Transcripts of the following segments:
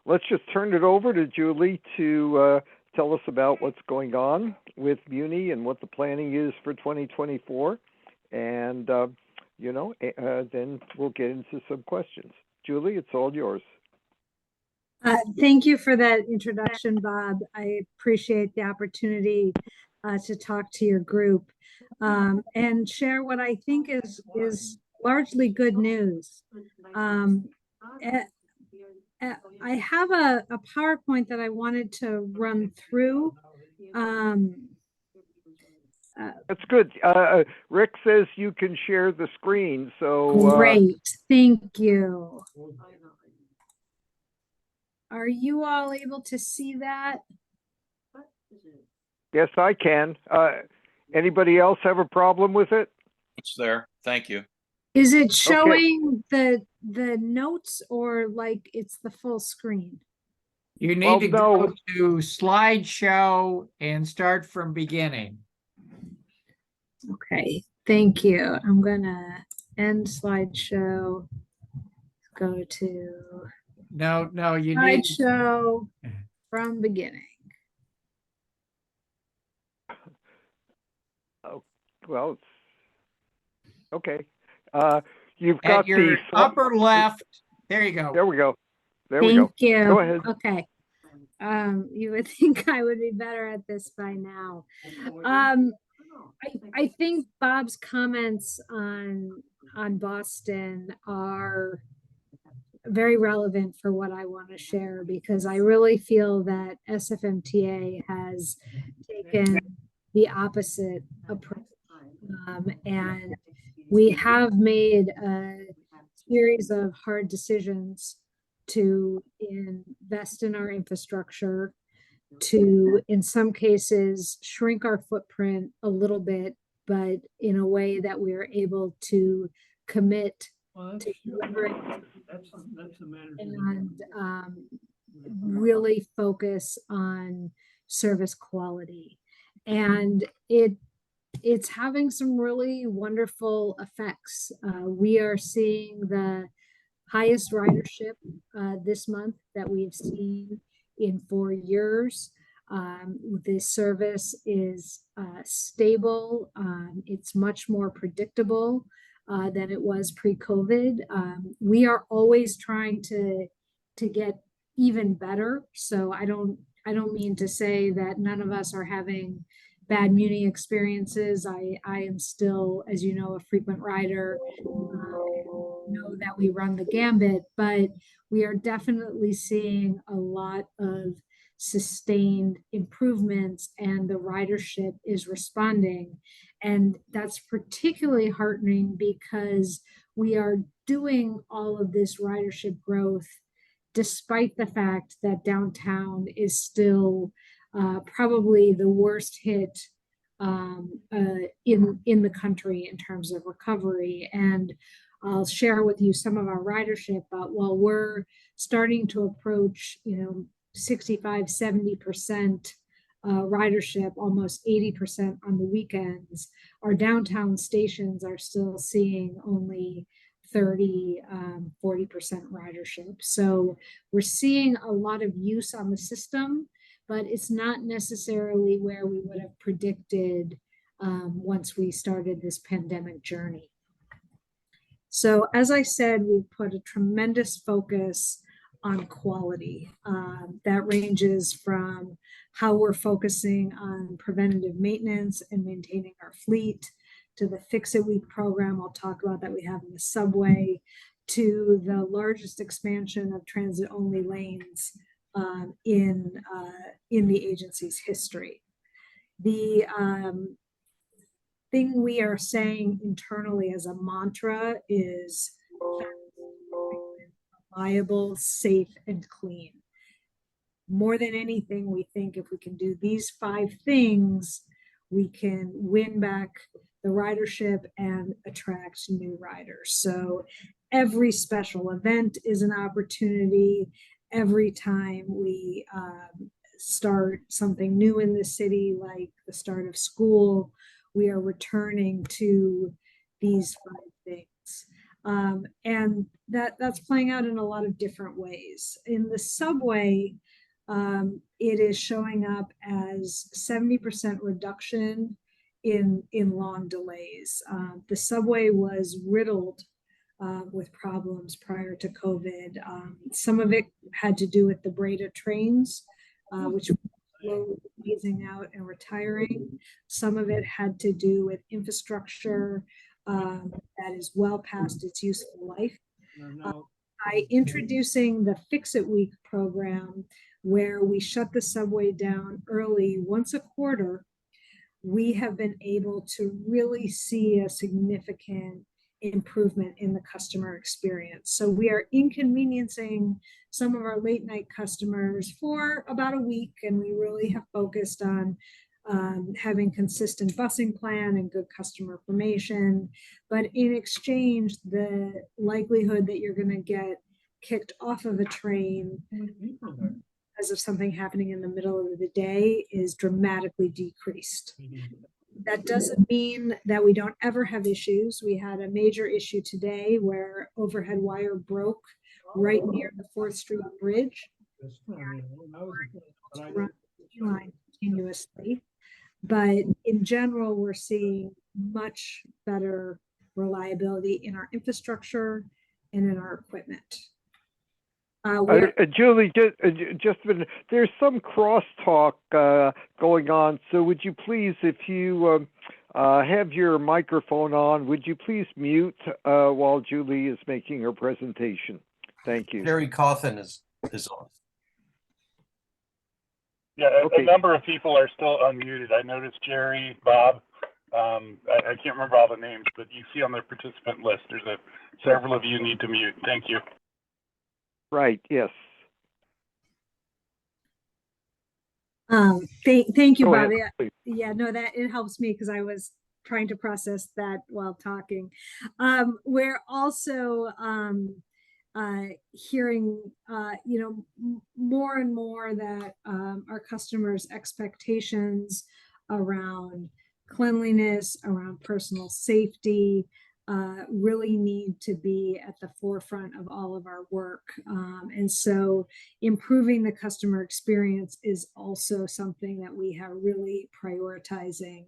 let's just turn it over to Julie to tell us about what's going on with Muni and what the planning is for 2024. And, then we'll get into some questions. Julie, it's all yours. Thank you for that introduction, Bob. I appreciate the opportunity to talk to your group and share what I think is largely good news. I have a PowerPoint that I wanted to run through. That's good. Rick says you can share the screen, so great. Thank you. Are you all able to see that? Yes, I can. Anybody else have a problem with it? It's there. Thank you. Is it showing the notes, or like it's the full screen? You need to go to slideshow and start from beginning. Okay, thank you. I'm gonna end slideshow. Go to No, you need slideshow from beginning. Oh, well, okay. You've at got your the upper left. There you go. There we go. Thank you. Go ahead. Okay. You would think I would be better at this by now. I think Bob's comments on Boston are very relevant for what I want to share, because I really feel that SFMTA has taken the opposite approach, and we have made a series of hard decisions to invest in our infrastructure, to, in some cases, shrink our footprint a little bit, but in a way that we are able to commit to delivering and really focus on service quality. And it's having some really wonderful effects. We are seeing the highest ridership this month that we've seen in 4 years. The service is stable. It's much more predictable than it was pre-COVID. We are always trying to get even better. So I don't mean to say that none of us are having bad Muni experiences. I am still, as you know, a frequent rider. Know that we run the gambit, but we are definitely seeing a lot of sustained improvements, and the ridership is responding. And that's particularly heartening because we are doing all of this ridership growth despite the fact that downtown is still probably the worst hit in the country in terms of recovery. And I'll share with you some of our ridership, but while we're starting to approach, 65–70% ridership, almost 80% on the weekends, our downtown stations are still seeing only 30–40% ridership. So we're seeing a lot of use on the system, but it's not necessarily where we would have predicted once we started this pandemic journey. So as I said, we've put a tremendous focus on quality. That ranges from how we're focusing on preventative maintenance and maintaining our fleet, to the Fix It Week program I'll talk about that we have in the subway, to the largest expansion of transit-only lanes in the agency's history. The thing we are saying internally as a mantra is reliable, safe, and clean. More than anything, we think if we can do these 5 things, we can win back the ridership and attract new riders. So every special event is an opportunity. Every time we start something new in the city, like the start of school, we are returning to these 5 things. And that's playing out in a lot of different ways. In the subway, it is showing up as 70% reduction in long delays. The subway was riddled with problems prior to COVID. Some of it had to do with the Breda trains, which were slowly phasing out and retiring. Some of it had to do with infrastructure that is well past its useful life. By introducing the Fix It Week program, where we shut the subway down early once a quarter, we have been able to really see a significant improvement in the customer experience. So we are inconveniencing some of our late night customers for about a week, and we really have focused on having consistent busing plan and good customer information. But in exchange, the likelihood that you're going to get kicked off of a train because of something happening in the middle of the day is dramatically decreased. That doesn't mean that we don't ever have issues. We had a major issue today where overhead wire broke right near the 4th Street Bridge. Run line continuously. But in general, we're seeing much better reliability in our infrastructure and in our equipment. Julie, just a minute. There's some crosstalk going on. So would you please, if you have your microphone on, would you please mute while Julie is making her presentation? Thank you. Jerry Cawthon is on. Yeah, Okay. A number of people are still unmuted. I noticed Jerry, Bob. I can't remember all the names, but you see on the participant list, there's several of you need to mute. Thank you. Right. Yes. Thank you, Go Bob. ahead, please. Yeah, no, that it helps me because I was trying to process that while talking. We're also hearing, more and more that our customers' expectations around cleanliness, around personal safety, really need to be at the forefront of all of our work. And so improving the customer experience is also something that we are really prioritizing.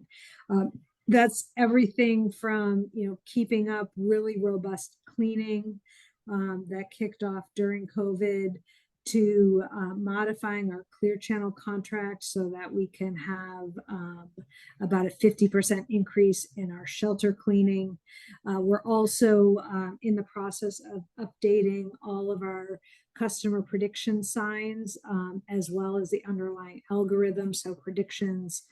That's everything from, keeping up really robust cleaning that kicked off during COVID, to modifying our Clear Channel contract so that we can have about a 50% increase in our shelter cleaning. We're also in the process of updating all of our customer prediction signs, as well as the underlying algorithm, so predictions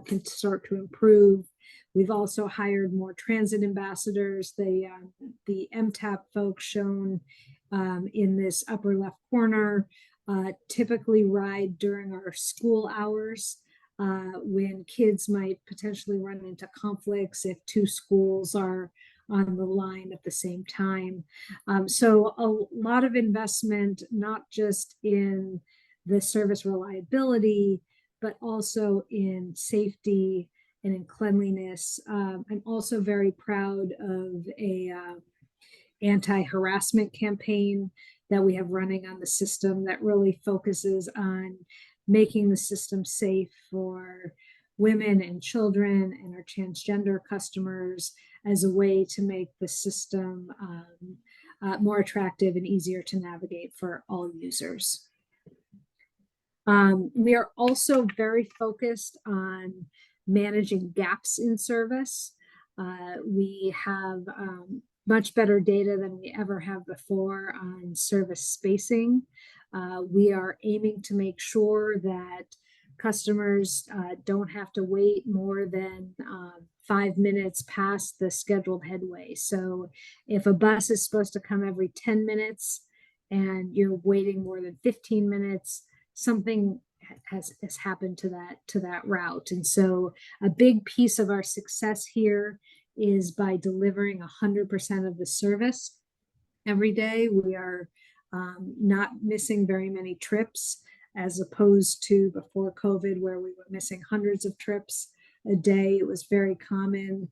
can start to improve. We've also hired more transit ambassadors. The MTAP folks shown in this upper left corner typically ride during our school hours when kids might potentially run into conflicts if two schools are on the line at the same time. So a lot of investment, not just in the service reliability, but also in safety and in cleanliness. I'm also very proud of a anti-harassment campaign that we have running on the system that really focuses on making the system safe for women and children and our transgender customers as a way to make the system more attractive and easier to navigate for all users. We are also very focused on managing gaps in service. We have much better data than we ever have before on service spacing. We are aiming to make sure that customers don't have to wait more than 5 minutes past the scheduled headway. So if a bus is supposed to come every 10 minutes and you're waiting more than 15 minutes, something has happened to that route. And so a big piece of our success here is by delivering 100% of the service every day. We are not missing very many trips, as opposed to before COVID, where we were missing hundreds of trips a day. It was very common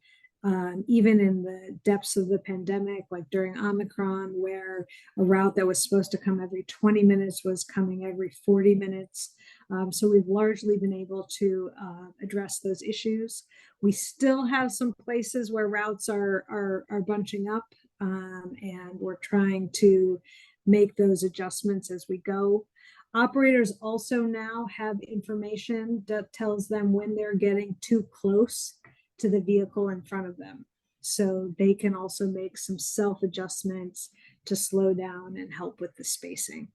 even in the depths of the pandemic, like during Omicron, where a route that was supposed to come every 20 minutes was coming every 40 minutes. So we've largely been able to address those issues. We still have some places where routes are bunching up, and we're trying to make those adjustments as we go. Operators also now have information that tells them when they're getting too close to the vehicle in front of them. So they can also make some self-adjustments to slow down and help with the spacing.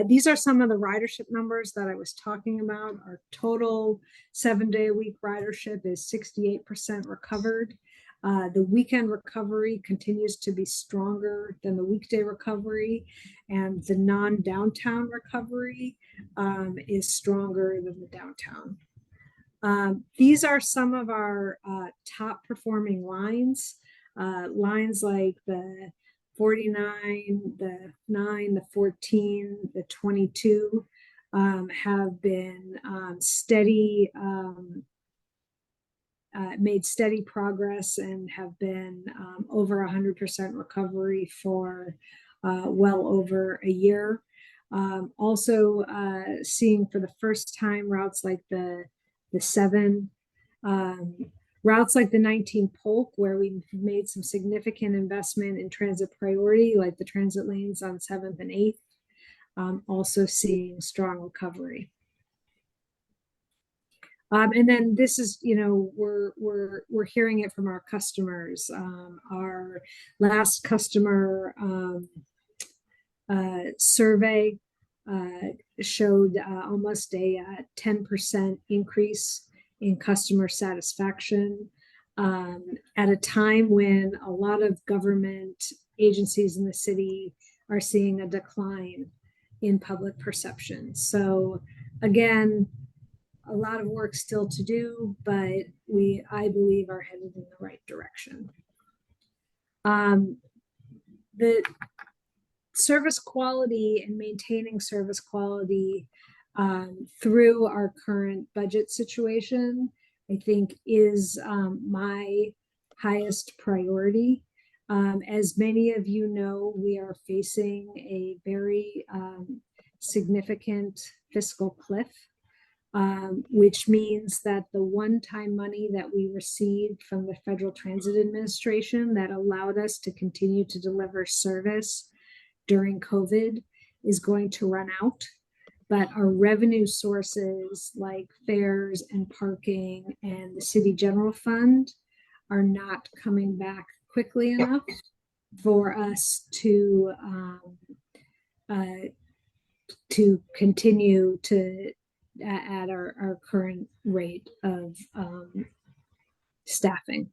These are some of the ridership numbers that I was talking about. Our total 7-day-a-week ridership is 68% recovered. The weekend recovery continues to be stronger than the weekday recovery, and the non-downtown recovery is stronger than the downtown. These are some of our top performing lines. Lines like the 49, the 9, the 14, the 22 have been steady, made steady progress and have been over 100% recovery for well over a year. Also seeing for the first time routes like the 7, routes like the 19 Polk, where we've made some significant investment in transit priority, like the transit lanes on 7th and 8th, also seeing strong recovery. And then this is, you know, we're hearing it from our customers. Our last customer survey showed almost a 10% increase in customer satisfaction at a time when a lot of government agencies in the city are seeing a decline in public perception. So again, a lot of work still to do, but I believe are headed in the right direction. The service quality and maintaining service quality through our current budget situation, I think is my highest priority. As many of you know, we are facing a very significant fiscal cliff, which means that the one-time money that we received from the Federal Transit Administration that allowed us to continue to deliver service during COVID is going to run out. But our revenue sources like fares and parking and the city general fund are not coming back quickly enough for us to continue to at our current rate of staffing.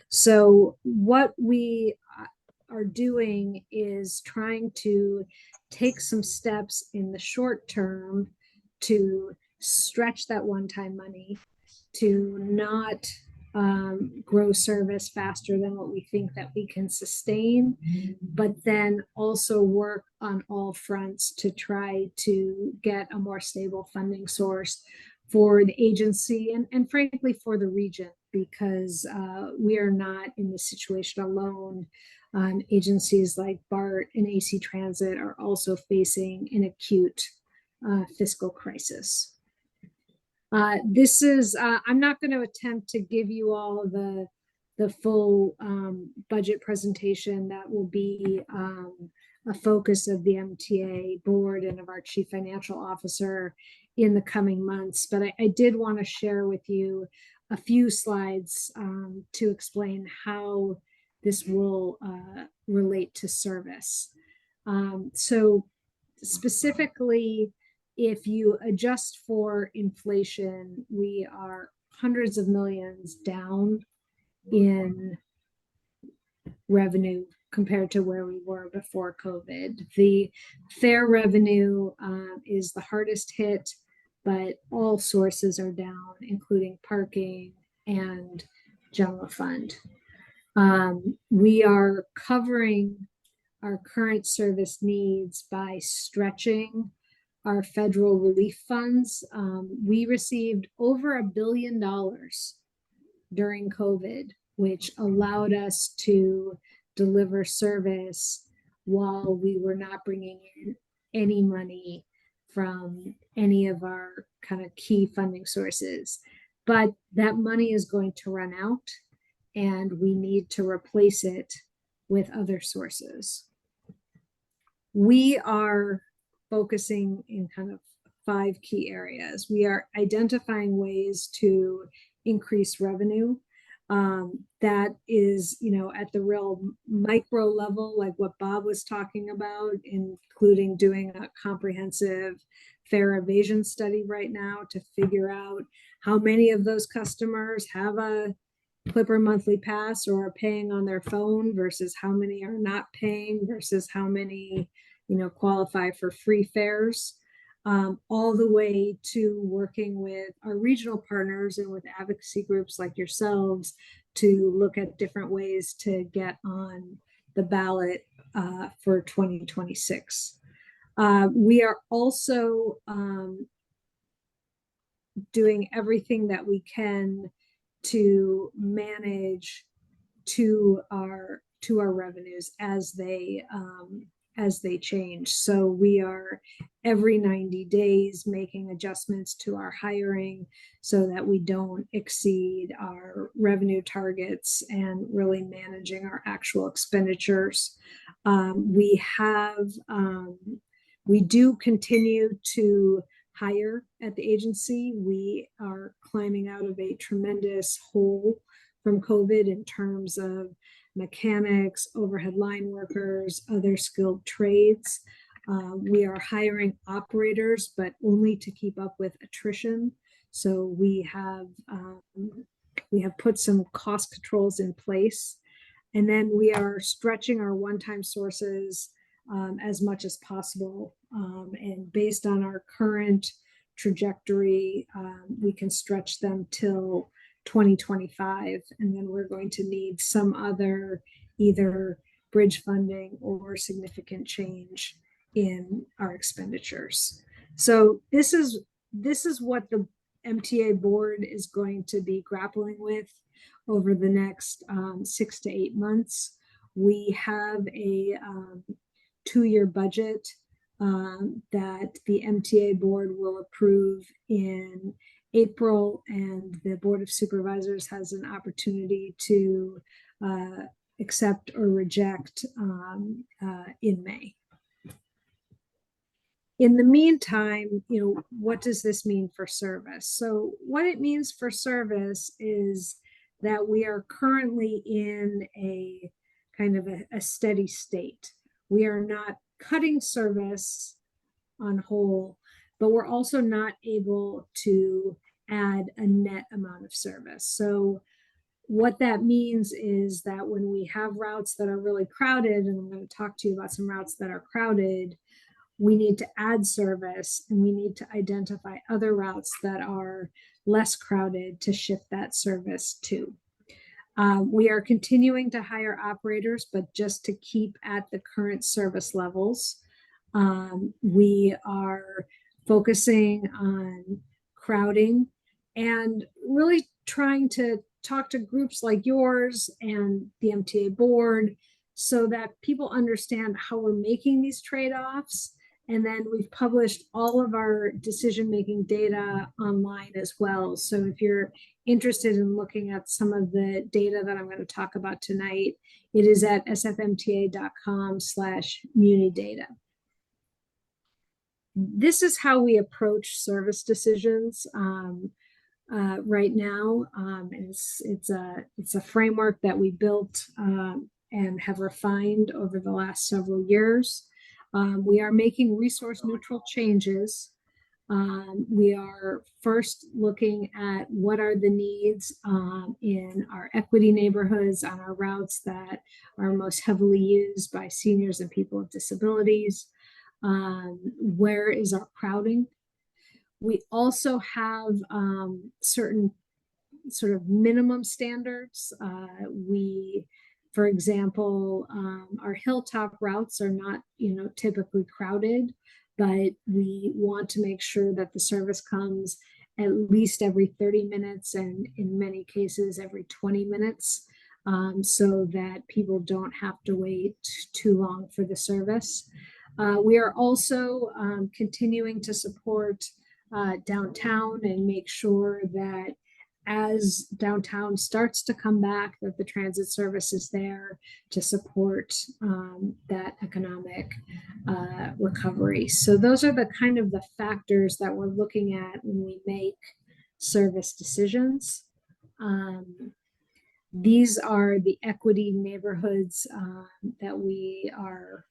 So what we are doing is trying to take some steps in the short term to stretch that one-time money, to not grow service faster than what we think that we can sustain, but then also work on all fronts to try to get a more stable funding source for the agency and frankly for the region, because we are not in this situation alone. Agencies like BART and AC Transit are also facing an acute fiscal crisis. This is, I'm not going to attempt to give you all the full budget presentation. That will be a focus of the MTA board and of our chief financial officer in the coming months. But I did want to share with you a few slides to explain how this will relate to service. So specifically, if you adjust for inflation, we are hundreds of millions down in revenue compared to where we were before COVID. The fare revenue is the hardest hit, but all sources are down, including parking and general fund. We are covering our current service needs by stretching our federal relief funds. We received over $1 billion during COVID, which allowed us to deliver service while we were not bringing in any money from any of our kind of key funding sources. But that money is going to run out, and we need to replace it with other sources. We are focusing in kind of 5 key areas. We are identifying ways to increase revenue. That is, at the real micro level, like what Bob was talking about, including doing a comprehensive fare evasion study right now to figure out how many of those customers have a Clipper monthly pass or are paying on their phone versus how many are not paying versus how many, qualify for free fares. All the way to working with our regional partners and with advocacy groups like yourselves to look at different ways to get on the ballot for 2026. We are also doing everything that we can to manage to our revenues as they change. So we are every 90 days making adjustments to our hiring so that we don't exceed our revenue targets and really managing our actual expenditures. We do continue to hire at the agency. We are climbing out of a tremendous hole from COVID in terms of mechanics, overhead line workers, other skilled trades. We are hiring operators, but only to keep up with attrition. So we have put some cost controls in place, and then we are stretching our one-time sources as much as possible. And based on our current trajectory, we can stretch them till 2025, and then we're going to need some other either bridge funding or significant change in our expenditures. So this is what the MTA board is going to be grappling with over the next 6 to 8 months. We have a 2-year budget that the MTA board will approve in April, and the Board of Supervisors has an opportunity to accept or reject in May. In the meantime, what does this mean for service? So what it means for service is that we are currently in a kind of a steady state. We are not cutting service on whole, but we're also not able to add a net amount of service. So what that means is that when we have routes that are really crowded, and I'm going to talk to you about some routes that are crowded, we need to add service, and we need to identify other routes that are less crowded to shift that service to. We are continuing to hire operators, but just to keep at the current service levels. We are focusing on crowding and really trying to talk to groups like yours and the MTA board so that people understand how we're making these trade-offs. And then we've published all of our decision-making data online as well. So if you're interested in looking at some of the data that I'm going to talk about tonight, it is at sfmta.com/munidata. This is how we approach service decisions right now. It's a framework that we built and have refined over the last several years. We are making resource neutral changes. We are first looking at what are the needs in our equity neighborhoods on our routes that are most heavily used by seniors and people with disabilities. Where is our crowding? We also have certain sort of minimum standards. For example, our hilltop routes are not, typically crowded, but we want to make sure that the service comes at least every 30 minutes, and in many cases every 20 minutes, so that people don't have to wait too long for the service. We are also continuing to support downtown and make sure that as downtown starts to come back, that the transit service is there to support that economic recovery. So those are the kind of the factors that we're looking at when we make service decisions. These are the equity neighborhoods that we are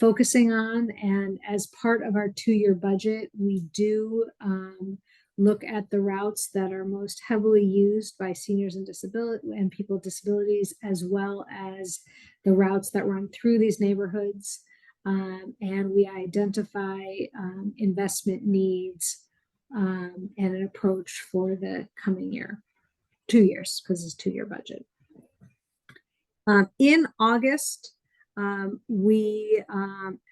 focusing on. And as part of our 2-year budget, we do look at the routes that are most heavily used by seniors and people with disabilities, as well as the routes that run through these neighborhoods. And we identify investment needs and an approach for the coming year, 2 years, because it's a 2-year budget. In August, we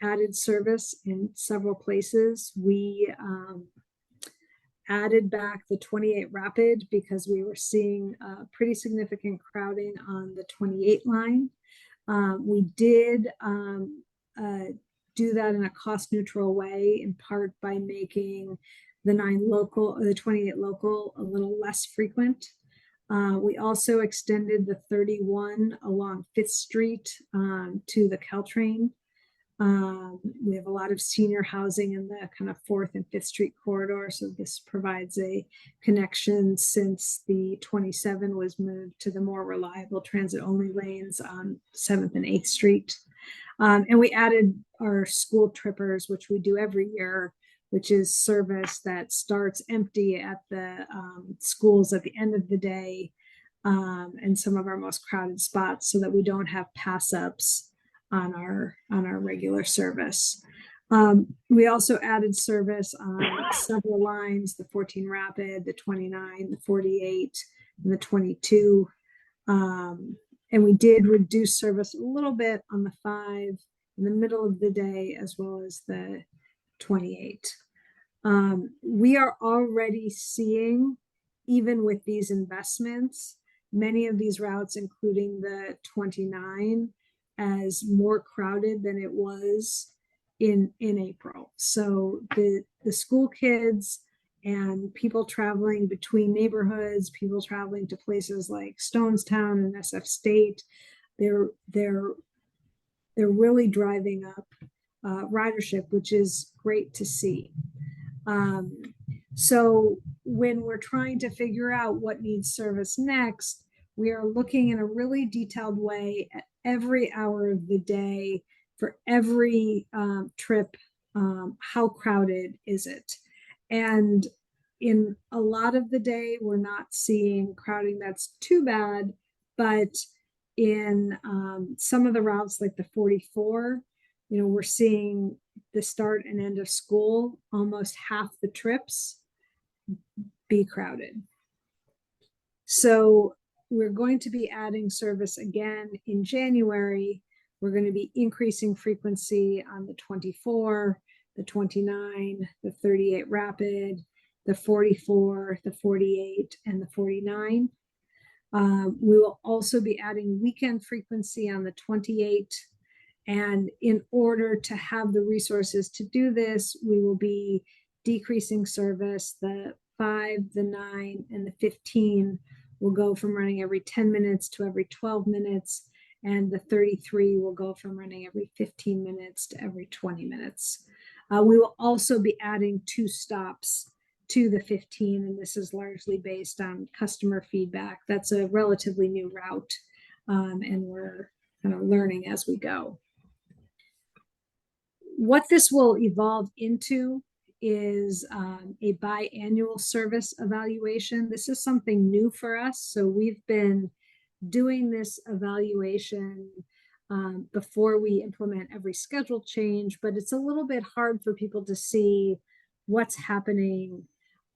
added service in several places. We added back the 28 Rapid because we were seeing pretty significant crowding on the 28 line. We did do that in a cost neutral way, in part by making the 28 local a little less frequent. We also extended the 31 along 5th Street to the Caltrain. We have a lot of senior housing in the kind of 4th and 5th Street corridor, so this provides a connection since the 27 was moved to the more reliable transit-only lanes on 7th and 8th Street. And we added our school trippers, which we do every year, which is service that starts empty at the schools at the end of the day and some of our most crowded spots, so that we don't have pass-ups on our regular service. We also added service on several lines, the 14 Rapid, the 29, the 48, and the 22. And we did reduce service a little bit on the 5 in the middle of the day, as well as the 28. We are already seeing, even with these investments, many of these routes, including the 29, as more crowded than it was in April. So the school kids and people traveling between neighborhoods, people traveling to places like Stonestown and SF State, they're really driving up ridership, which is great to see. So when we're trying to figure out what needs service next, we are looking in a really detailed way at every hour of the day for every trip. How crowded is it? And in a lot of the day, we're not seeing crowding that's too bad, but in some of the routes like the 44, we're seeing the start and end of school, almost half the trips be crowded. So we're going to be adding service again in January. We're going to be increasing frequency on the 24, the 29, the 38 Rapid, the 44, the 48, and the 49. We will also be adding weekend frequency on the 28. And in order to have the resources to do this, we will be decreasing service. The 5, the 9, and the 15 will go from running every 10 minutes to every 12 minutes. And the 33 will go from running every 15 minutes to every 20 minutes. We will also be adding 2 stops to the 15, and this is largely based on customer feedback. That's a relatively new route, and we're kind of learning as we go. What this will evolve into is a biannual service evaluation. This is something new for us. So we've been doing this evaluation before we implement every schedule change, but it's a little bit hard for people to see what's happening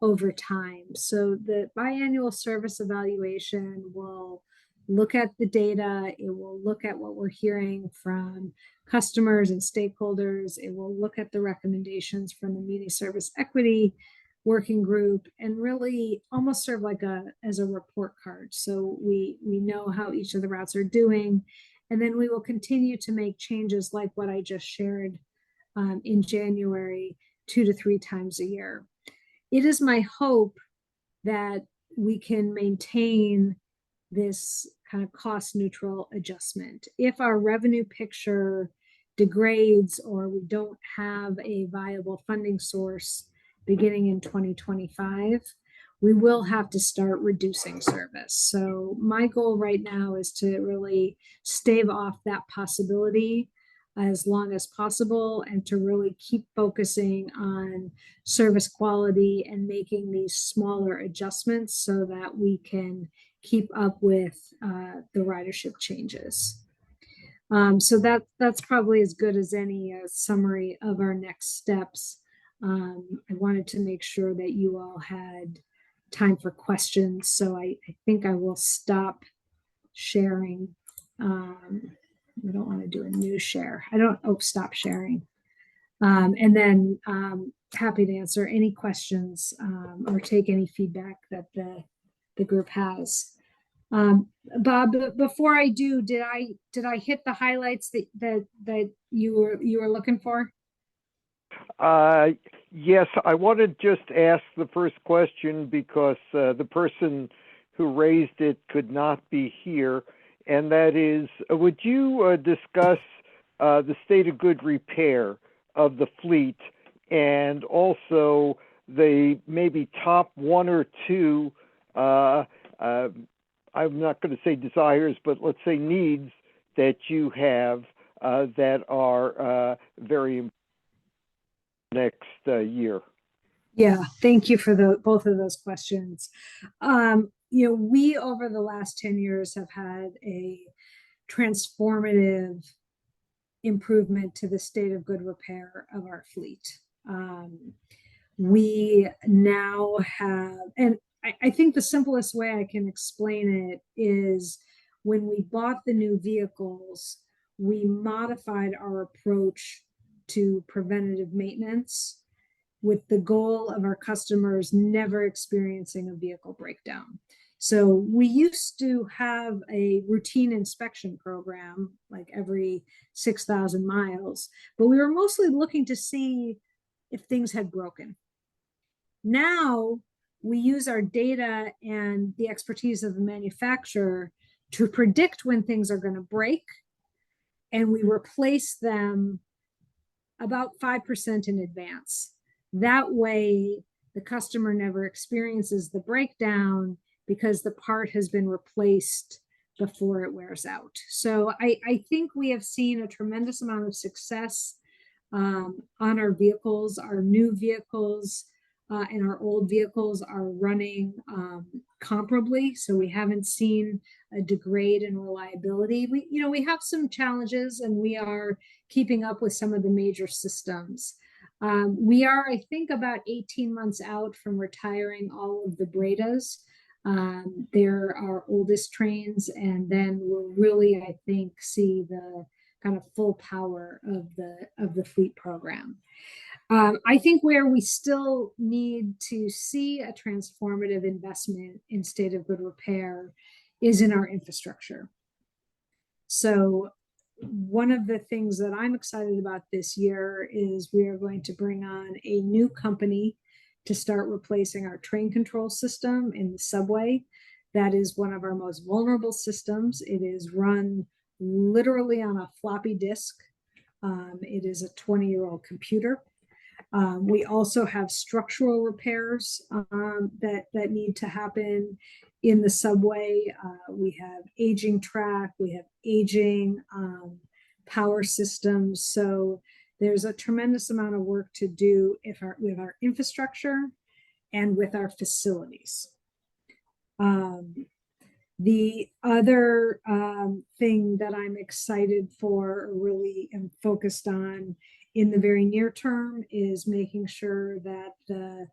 over time. So the biannual service evaluation will look at the data. It will look at what we're hearing from customers and stakeholders. It will look at the recommendations from the Muni Service Equity working group and really almost serve like as a report card. So we know how each of the routes are doing, and then we will continue to make changes like what I just shared in January, 2 to 3 times a year. It is my hope that we can maintain this kind of cost neutral adjustment. If our revenue picture degrades or we don't have a viable funding source beginning in 2025, we will have to start reducing service. So my goal right now is to really stave off that possibility as long as possible and to really keep focusing on service quality and making these smaller adjustments so that we can keep up with the ridership changes. So that's probably as good as any summary of our next steps. I wanted to make sure that you all had time for questions, so I think I will stop sharing. I don't want to do a new share. Stop sharing. And then happy to answer any questions or take any feedback that the group has. Bob, before I do, did I hit the highlights that you were looking for? Yes, I want to just ask the first question because the person who raised it could not be here, and that is, would you discuss the state of good repair of the fleet and also the maybe top 1 or 2 I'm not going to say desires, but let's say needs that you have that are very important next year? Yeah, thank you for both of those questions. We over the last 10 years have had a transformative improvement to the state of good repair of our fleet. We now have, and I think the simplest way I can explain it is when we bought the new vehicles, we modified our approach to preventative maintenance with the goal of our customers never experiencing a vehicle breakdown. So we used to have a routine inspection program like every 6,000 miles, but we were mostly looking to see if things had broken. Now we use our data and the expertise of the manufacturer to predict when things are going to break, and we replace them about 5% in advance. That way, the customer never experiences the breakdown because the part has been replaced before it wears out. So I think we have seen a tremendous amount of success on our vehicles. Our new vehicles and our old vehicles are running comparably, so we haven't seen a degrade in reliability. We have some challenges, and we are keeping up with some of the major systems. We are, I think, about 18 months out from retiring all of the Bredas. They're our oldest trains, and then we'll really, I think, see the kind of full power of the fleet program. I think where we still need to see a transformative investment in state of good repair is in our infrastructure. So one of the things that I'm excited about this year is we are going to bring on a new company to start replacing our train control system in the subway. That is one of our most vulnerable systems. It is run literally on a floppy disk. It is a 20-year-old computer. We also have structural repairs that need to happen in the subway. We have aging track, we have aging power systems. So there's a tremendous amount of work to do with our infrastructure and with our facilities. The other thing that I'm excited for, really am focused on in the very near term, is making sure that the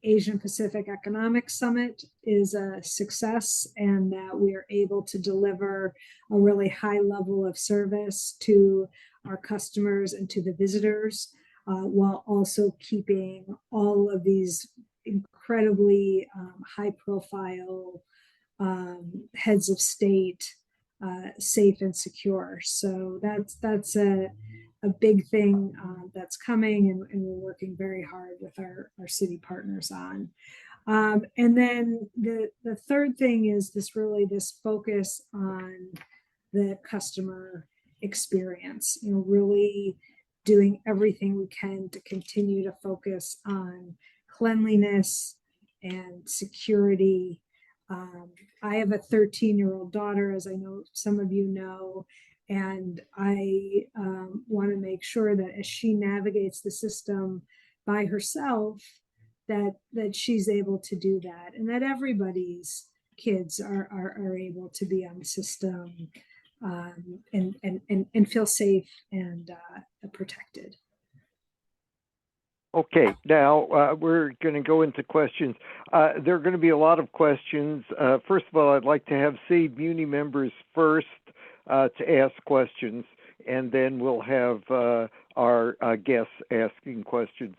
Asian Pacific Economic Summit is a success and that we are able to deliver a really high level of service to our customers and to the visitors. while also keeping all of these incredibly high profile heads of state safe and secure. So that's a big thing that's coming, and we're working very hard with our city partners on. And then the third thing is this focus on the customer experience, really doing everything we can to continue to focus on cleanliness and security. I have a 13-year-old daughter, as I know some of you know, and I want to make sure that as she navigates the system by herself, that she's able to do that, and that everybody's kids are able to be on the system and feel safe and protected. Okay, now we're going to go into questions. There are going to be a lot of questions. First of all, I'd like to have SaveMuni members first to ask questions, and then we'll have our guests asking questions.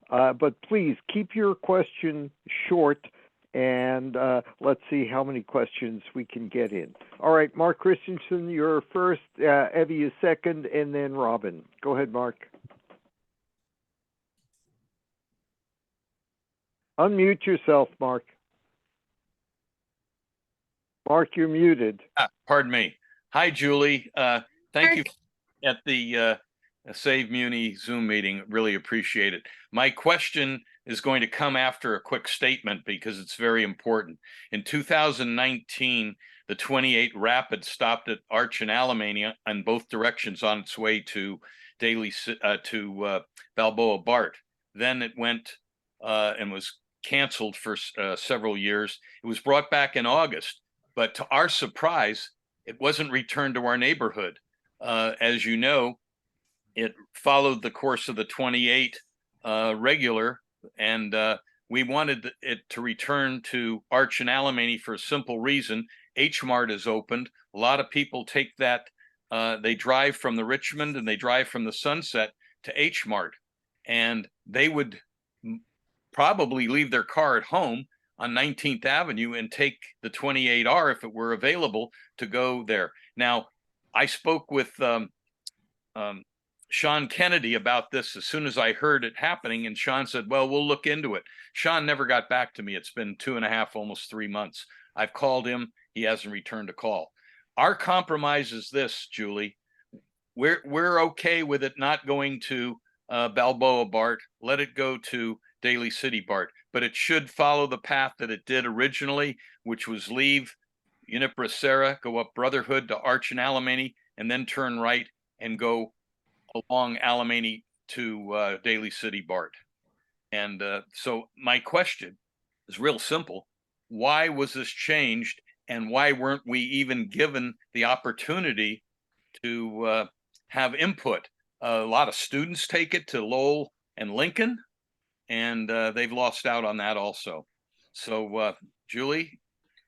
But please keep your question short, and let's see how many questions we can get in. All right, Mark Christensen, you're first, Evie is second, and then Robin. Go ahead, Mark. Unmute yourself, Mark. Mark, you're muted. Pardon me. Hi, Julie. Thank you at the SaveMuni Zoom meeting. Really appreciate it. My question is going to come after a quick statement because it's very important. In 2019, the 28 Rapid stopped at Arch and Alamany in both directions on its way to Balboa BART. Then it went and was canceled for several years. It was brought back in August, but to our surprise, it wasn't returned to our neighborhood. As you know, it followed the course of the 28 regular, and we wanted it to return to Arch and Alamany for a simple reason. H-Mart is opened. A lot of people take that, they drive from the Richmond and they drive from the Sunset to H-Mart, and they would probably leave their car at home on 19th Avenue and take the 28R if it were available to go there. Now, I spoke with Sean Kennedy about this as soon as I heard it happening, and Sean said, well, we'll look into it. Sean never got back to me. It's been 2.5, almost 3 months. I've called him. He hasn't returned a call. Our compromise is this, Julie. We're okay with it not going to Balboa BART. Let it go to Daly City BART, but it should follow the path that it did originally, which was leave Unipra Serra, go up Brotherhood to Arch and Alamany, and then turn right and go along Alamany to Daly City BART. And so my question is real simple. Why was this changed, and why weren't we even given the opportunity to have input? A lot of students take it to Lowell and Lincoln, and they've lost out on that also. So Julie,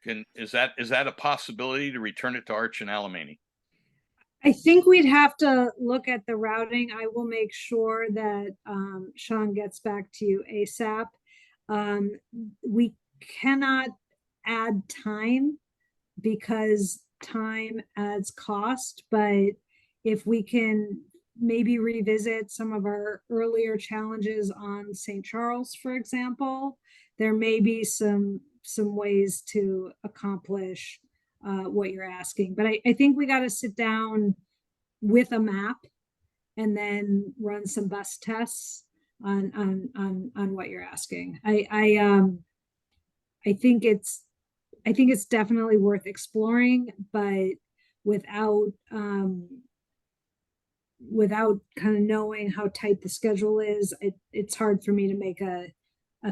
is that a possibility to return it to Arch and Alamany? I think we'd have to look at the routing. I will make sure that Sean gets back to you ASAP. We cannot add time because time adds cost, but if we can maybe revisit some of our earlier challenges on St. Charles, for example, there may be some ways to accomplish what you're asking. But I think we got to sit down with a map and then run some bus tests on what you're asking. I think it's definitely worth exploring, but without kind of knowing how tight the schedule is, it's hard for me to make a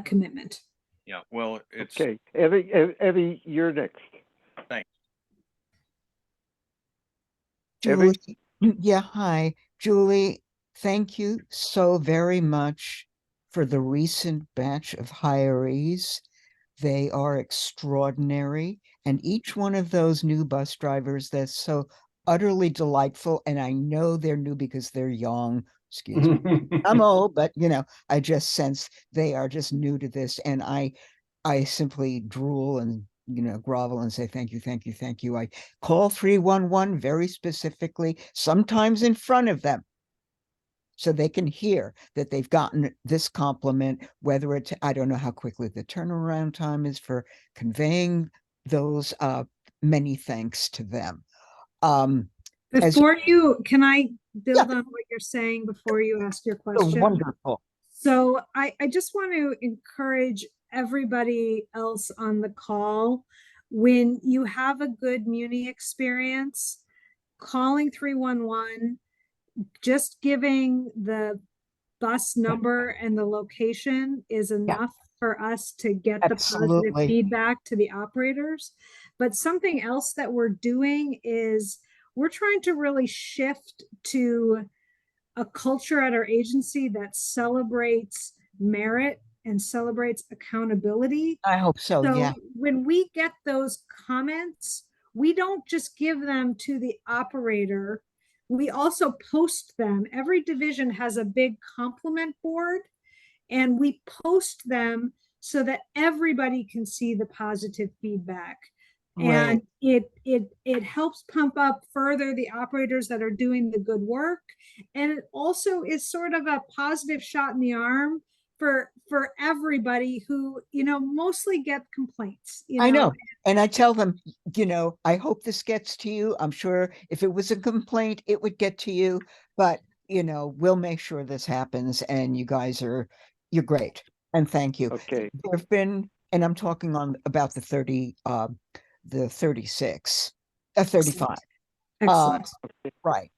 commitment. Yeah, well, it's okay. Evie, you're next. Thanks. Julie, yeah, hi. Julie, thank you so very much for the recent batch of hirees. They are extraordinary. And each one of those new bus drivers, that's so utterly delightful. And I know they're new because they're young. Excuse me. I'm old, but I just sense they are just new to this, and I simply drool and grovel and say thank you, thank you, thank you. I call 311 very specifically, sometimes in front of them, so they can hear that they've gotten this compliment, whether it's, I don't know how quickly the turnaround time is for conveying those many thanks to them. Can I build Yeah. on what you're saying before you ask your Oh, question? wonderful. So I just want to encourage everybody else on the call, when you have a good Muni experience, calling 311, just giving the bus number and the location is enough for us to get the positive Absolutely. feedback to the operators. But something else that we're doing is we're trying to really shift to a culture at our agency that celebrates merit and celebrates accountability. I hope so. So Yeah. when we get those comments, we don't just give them to the operator. We also post them. Every division has a big compliment board, and we post them so that everybody can see the positive feedback. Right. And it helps pump up further the operators that are doing the good work. And it also is sort of a positive shot in the arm for everybody who, mostly get complaints. I know. And I tell them, I hope this gets to you. I'm sure if it was a complaint, it would get to you. But, we'll make sure this happens. And you guys you're great. And thank you. Okay. There have been, and I'm talking about the 36, 35. Excellent. Right.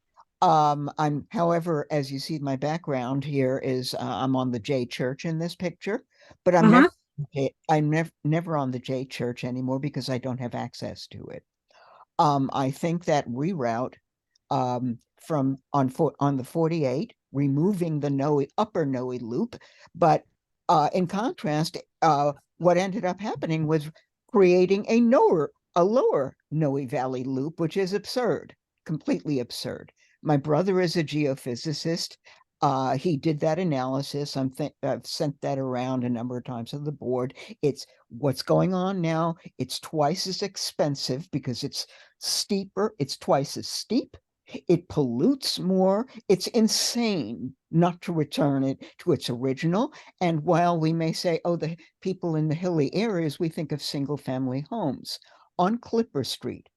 However, as you see, my background here is I'm on the J Church in this picture, but I'm never on the J Church anymore because I don't have access to it. I think that reroute from on the 48, removing the upper Noe loop, but in contrast, what ended up happening was creating a lower Noe Valley loop, which is absurd, completely absurd. My brother is a geophysicist. He did that analysis. I've sent that around a number of times to the board. It's what's going on now. It's twice as expensive because it's steeper. It's twice as steep. It pollutes more. It's insane not to return it to its original. And while we may say, oh, the people in the hilly areas, we think of single family homes. On Clipper Street,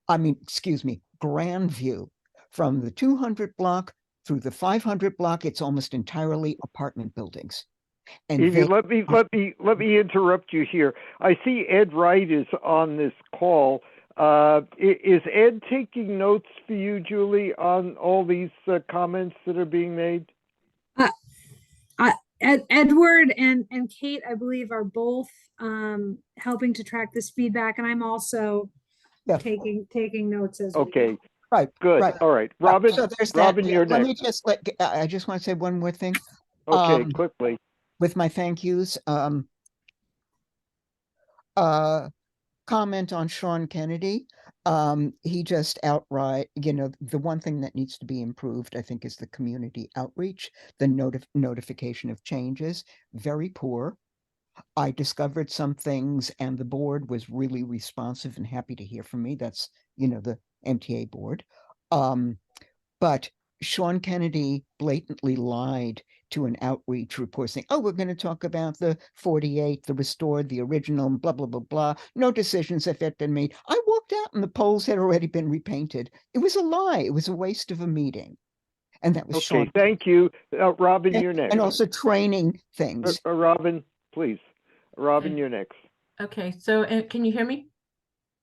Grandview, from the 200 block through the 500 block, it's almost entirely apartment buildings. And Evie, let me interrupt you here. I see Ed Wright is on this call. Is Ed taking notes for you, Julie, on all these comments that are being made? Edward and Kate, I believe, are both helping to track this feedback, and I'm also taking notes as okay. Right. Good. Right. All right. Robin, So there's Robin, that. you're Let next. me just I just want to say one more thing. Okay, quickly. With my thank yous, comment on Sean Kennedy. He just outright, the one thing that needs to be improved, I think, is the community outreach, the notification of changes, very poor. I discovered some things and the board was really responsive and happy to hear from me. That's, the MTA board. But Sean Kennedy blatantly lied to an outreach report saying, oh, we're going to talk about the 48, the restored, the original, blah, blah, blah, blah. No decisions have yet been made. I walked out and the poles had already been repainted. It was a lie. It was a waste of a meeting. And that was okay, Sean. Thank you. Robin, you're next. And also training things. Robin, please. Robin, you're next. Okay, so can you hear me?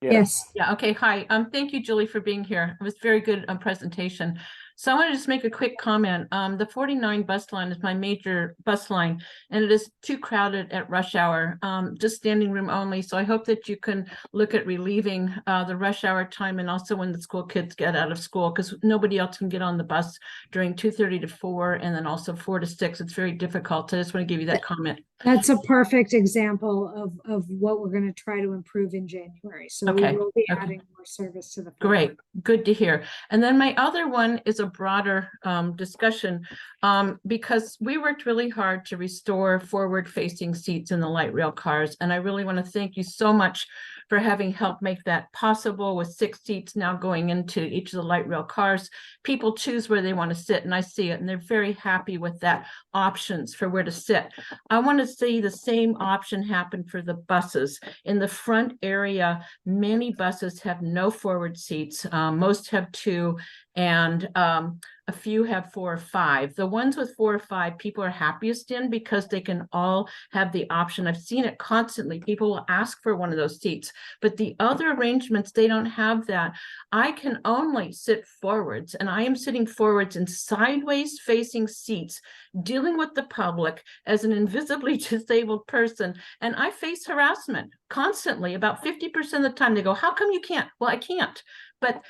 Yes. Yeah, okay, hi. Thank you, Julie, for being here. It was very good presentation. So I want to just make a quick comment. The 49 bus line is my major bus line, and it is too crowded at rush hour, just standing room only. So I hope that you can look at relieving the rush hour time and also when the school kids get out of school, because nobody else can get on the bus during 2:30 to 4 and then also 4 to 6. It's very difficult. So I just want to give you that comment. That's a perfect example of what we're going to try to improve in January. So we Okay, will be okay. adding more service to the Great, program. good to hear. And then my other one is a broader discussion because we worked really hard to restore forward-facing seats in the light rail cars. And I really want to thank you so much for having helped make that possible with 6 seats now going into each of the light rail cars. People choose where they want to sit, and I see it, and they're very happy with that options for where to sit. I want to see the same option happen for the buses. In the front area, many buses have no forward seats. Most have 2, and a few have 4 or 5. The ones with 4 or 5, people are happiest in because they can all have the option. I've seen it constantly. People will ask for one of those seats, but the other arrangements, they don't have that. I can only sit forwards, and I am sitting forwards in sideways facing seats, dealing with the public as an invisibly disabled person. And I face harassment constantly. About 50% of the time they go, how come you can't? Well, I can't. But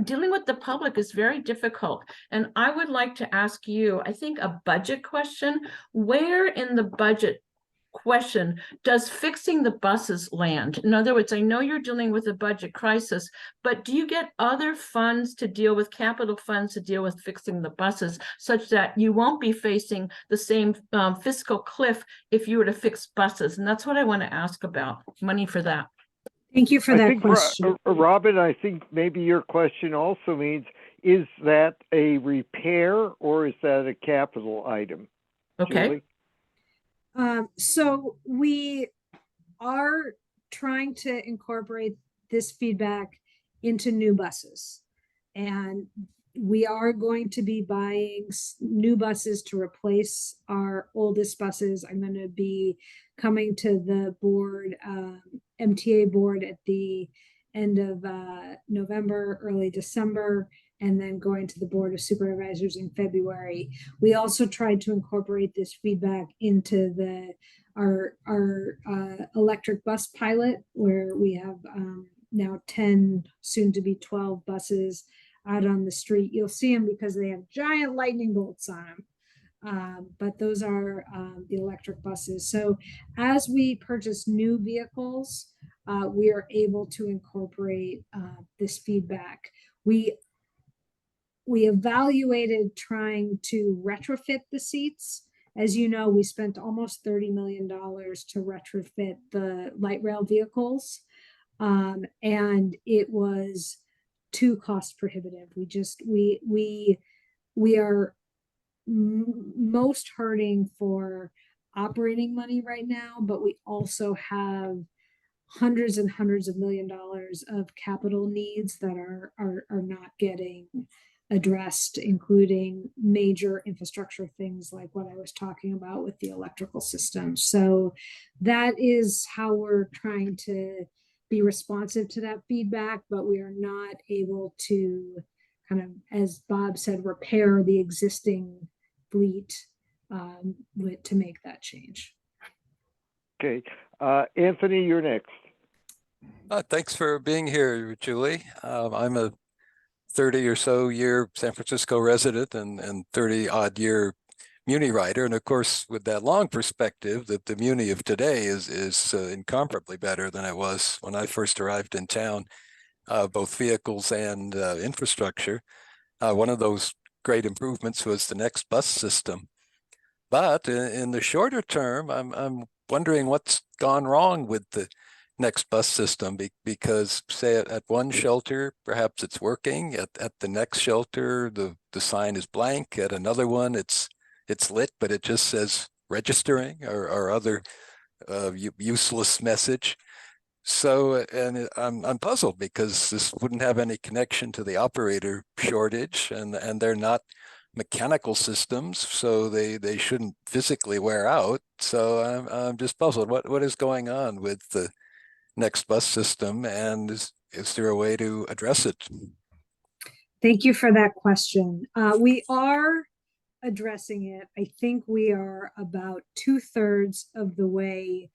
dealing with the public is very difficult. And I would like to ask you, I think, a budget question. Where in the budget question does fixing the buses land? In other words, I know you're dealing with a budget crisis, but do you get other funds to deal with, capital funds to deal with fixing the buses, such that you won't be facing the same fiscal cliff if you were to fix buses? And that's what I want to ask about, money for that. Thank you for I that think, question. Robin, I think maybe your question also means, is that a repair or is that a capital item? Okay. Julie? So we are trying to incorporate this feedback into new buses, and we are going to be buying new buses to replace our oldest buses. I'm going to be coming to the board, MTA board, at the end of November, early December, and then going to the Board of Supervisors in February. We also tried to incorporate this feedback into our electric bus pilot, where we have now 10, soon to be 12 buses out on the street. You'll see them because they have giant lightning bolts on them. But those are the electric buses. So as we purchase new vehicles, we are able to incorporate this feedback. We evaluated trying to retrofit the seats. As you know, we spent almost $30 million to retrofit the light rail vehicles, and it was too cost prohibitive. We are most hurting for operating money right now, but we also have hundreds and hundreds of $millions of capital needs that are not getting addressed, including major infrastructure things like what I was talking about with the electrical system. So that is how we're trying to be responsive to that feedback, but we are not able to kind of, as Bob said, repair the existing fleet to make that change. Okay. Anthony, you're next. Thanks for being here, Julie. I'm a 30 or so year San Francisco resident and 30 odd year Muni rider. And of course, with that long perspective, that the Muni of today is incomparably better than it was when I first arrived in town, both vehicles and infrastructure. One of those great improvements was the next bus system. But in the shorter term, I'm wondering what's gone wrong with the next bus system, because say at one shelter, perhaps it's working. At the next shelter, the sign is blank. At another one, it's lit, but it just says registering or other useless message. So, and I'm puzzled because this wouldn't have any connection to the operator shortage, and they're not mechanical systems, so they shouldn't physically wear out. So I'm just puzzled. What is going on with the next bus system, and is there a way to address it? Thank you for that question. We are addressing it. I think we are about 2/3 of the way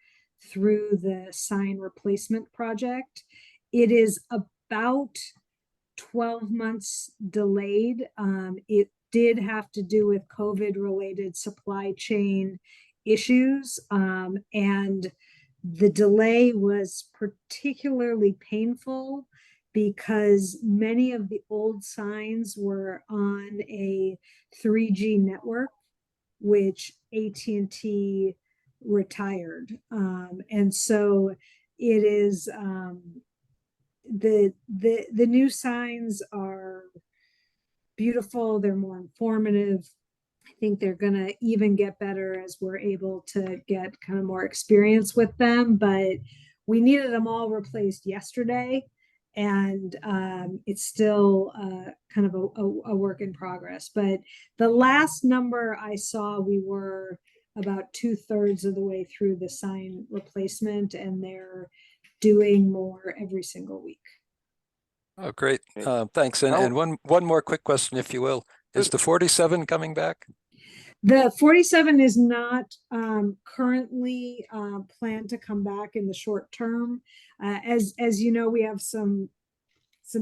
through the sign replacement project. It is about 12 months delayed. It did have to do with COVID related supply chain issues. And the delay was particularly painful because many of the old signs were on a 3G network, which AT&T retired. And so it is, the new signs are beautiful. They're more informative. I think they're going to even get better as we're able to get kind of more experience with them, but we needed them all replaced yesterday. And it's still kind of a work in progress. But the last number I saw, we were about 2/3 of the way through the sign replacement, and they're doing more every single week. Oh, great. Thanks. And one more quick question, if you will. Is the 47 coming back? The 47 is not currently planned to come back in the short term. As you know, we have some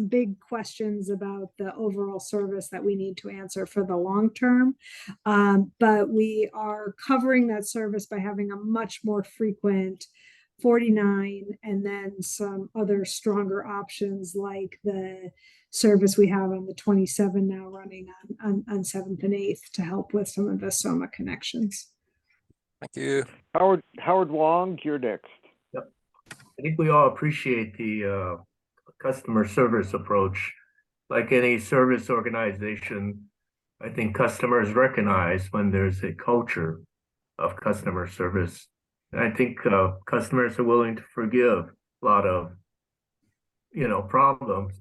big questions about the overall service that we need to answer for the long term. But we are covering that service by having a much more frequent 49 and then some other stronger options like the service we have on the 27 now running on 7th and 8th to help with some of the SOMA connections. Thank you. Howard Wong, you're next. Yep. I think we all appreciate the customer service approach. Like any service organization, I think customers recognize when there's a culture of customer service. And I think customers are willing to forgive a lot of, problems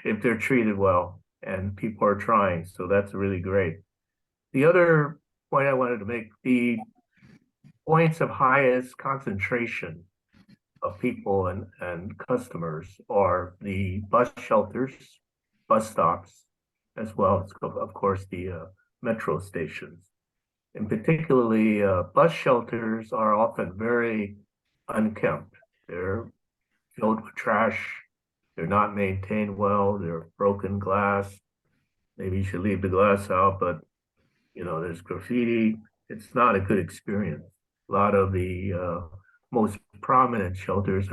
if they're treated well and people are trying. So that's really great. The other point I wanted to make, the points of highest concentration of people and customers are the bus shelters, bus stops, as well as, of course, the metro stations. And particularly, bus shelters are often very unkempt. They're filled with trash. They're not maintained well. They're broken glass. Maybe you should leave the glass out, but there's graffiti. It's not a good experience. A lot of the most prominent shelters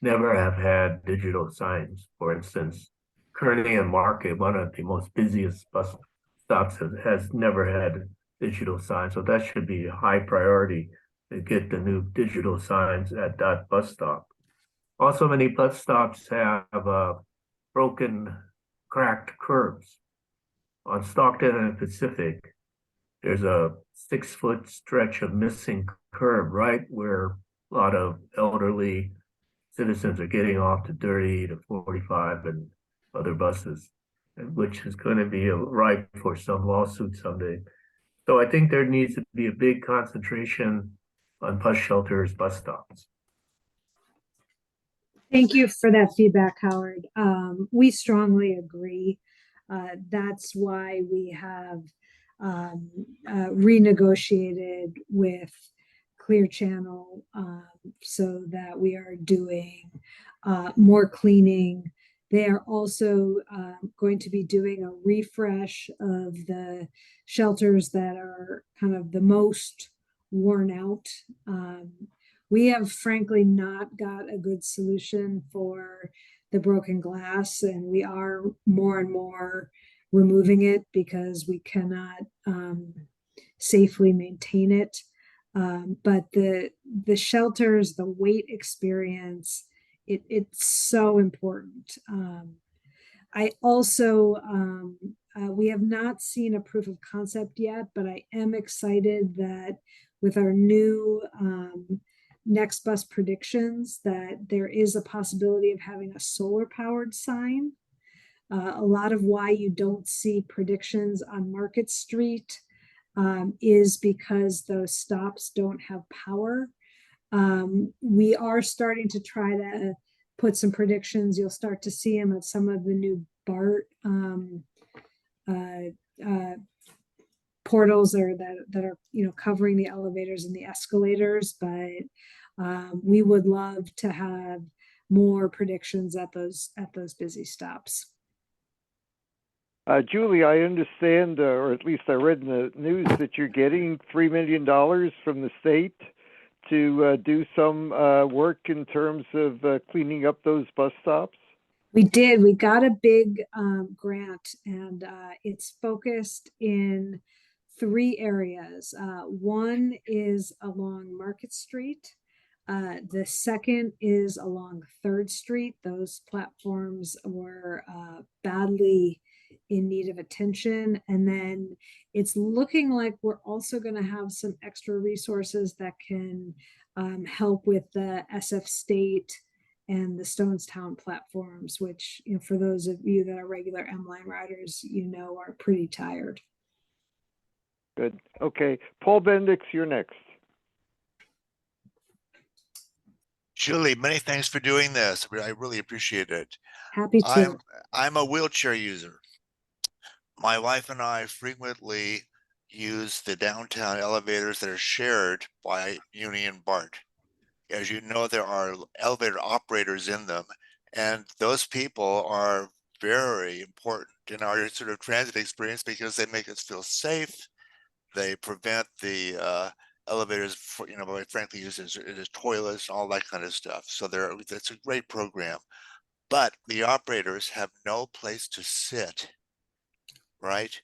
never have had digital signs. For instance, Kearney and Market, one of the most busiest bus stops, has never had digital signs. So that should be a high priority to get the new digital signs at that bus stop. Also, many bus stops have broken, cracked curbs. On Stockton and Pacific, there's a 6-foot stretch of missing curb right where a lot of elderly citizens are getting off the 30 to 45 and other buses, which is going to be ripe for some lawsuit someday. So I think there needs to be a big concentration on bus shelters, bus stops. Thank you for that feedback, Howard. We strongly agree. That's why we have renegotiated with Clear Channel so that we are doing more cleaning. They are also going to be doing a refresh of the shelters that are kind of the most worn out. We have frankly not got a good solution for the broken glass, and we are more and more removing it because we cannot safely maintain it. But the shelters, the wait experience, it's so important. I also, we have not seen a proof of concept yet, but I am excited that with our new Next Bus predictions, that there is a possibility of having a solar powered sign. A lot of why you don't see predictions on Market Street is because those stops don't have power. We are starting to try to put some predictions. You'll start to see them at some of the new BART portals that are covering the elevators and the escalators, but we would love to have more predictions at those busy stops. Julie, I understand, or at least I read in the news, that you're getting $3 million from the state to do some work in terms of cleaning up those bus stops. We did. We got a big grant, and it's focused in 3 areas. One is along Market Street. The second is along 3rd Street. Those platforms were badly in need of attention. And then it's looking like we're also going to have some extra resources that can help with the SF State and the Stonestown platforms, which, you know, for those of you that are regular M-Line riders, you know, are pretty tired. Good. Okay. Paul Bendix, you're next. Julie, many thanks for doing this. I really appreciate it. Happy to. I'm a wheelchair user. My wife and I frequently use the downtown elevators that are shared by Muni and BART. As you know, there are elevator operators in them, and those people are very important in our sort of transit experience because they make us feel safe. They prevent the elevators, for, you know, by frankly using as toilets and all that kind of stuff. So it's a great program, but the operators have no place to sit, right?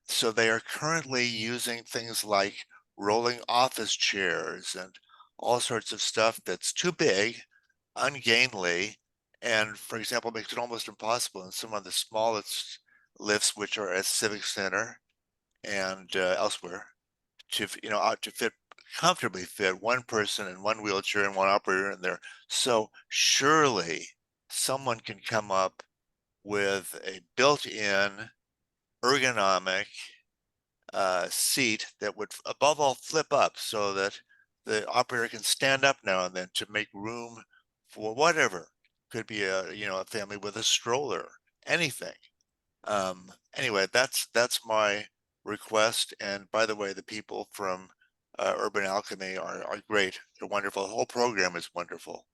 So they are currently using things like rolling office chairs and all sorts of stuff that's too big, ungainly, and for example, makes it almost impossible in some of the smallest lifts, which are at Civic Center and elsewhere, to comfortably fit one person in one wheelchair and one operator in there. So surely someone can come up with a built-in ergonomic seat that would above all flip up so that the operator can stand up now and then to make room for whatever. Could be a family with a stroller, anything. Anyway, that's my request. And by the way, the people from Urban Alchemy are great. They're wonderful. The whole program is wonderful.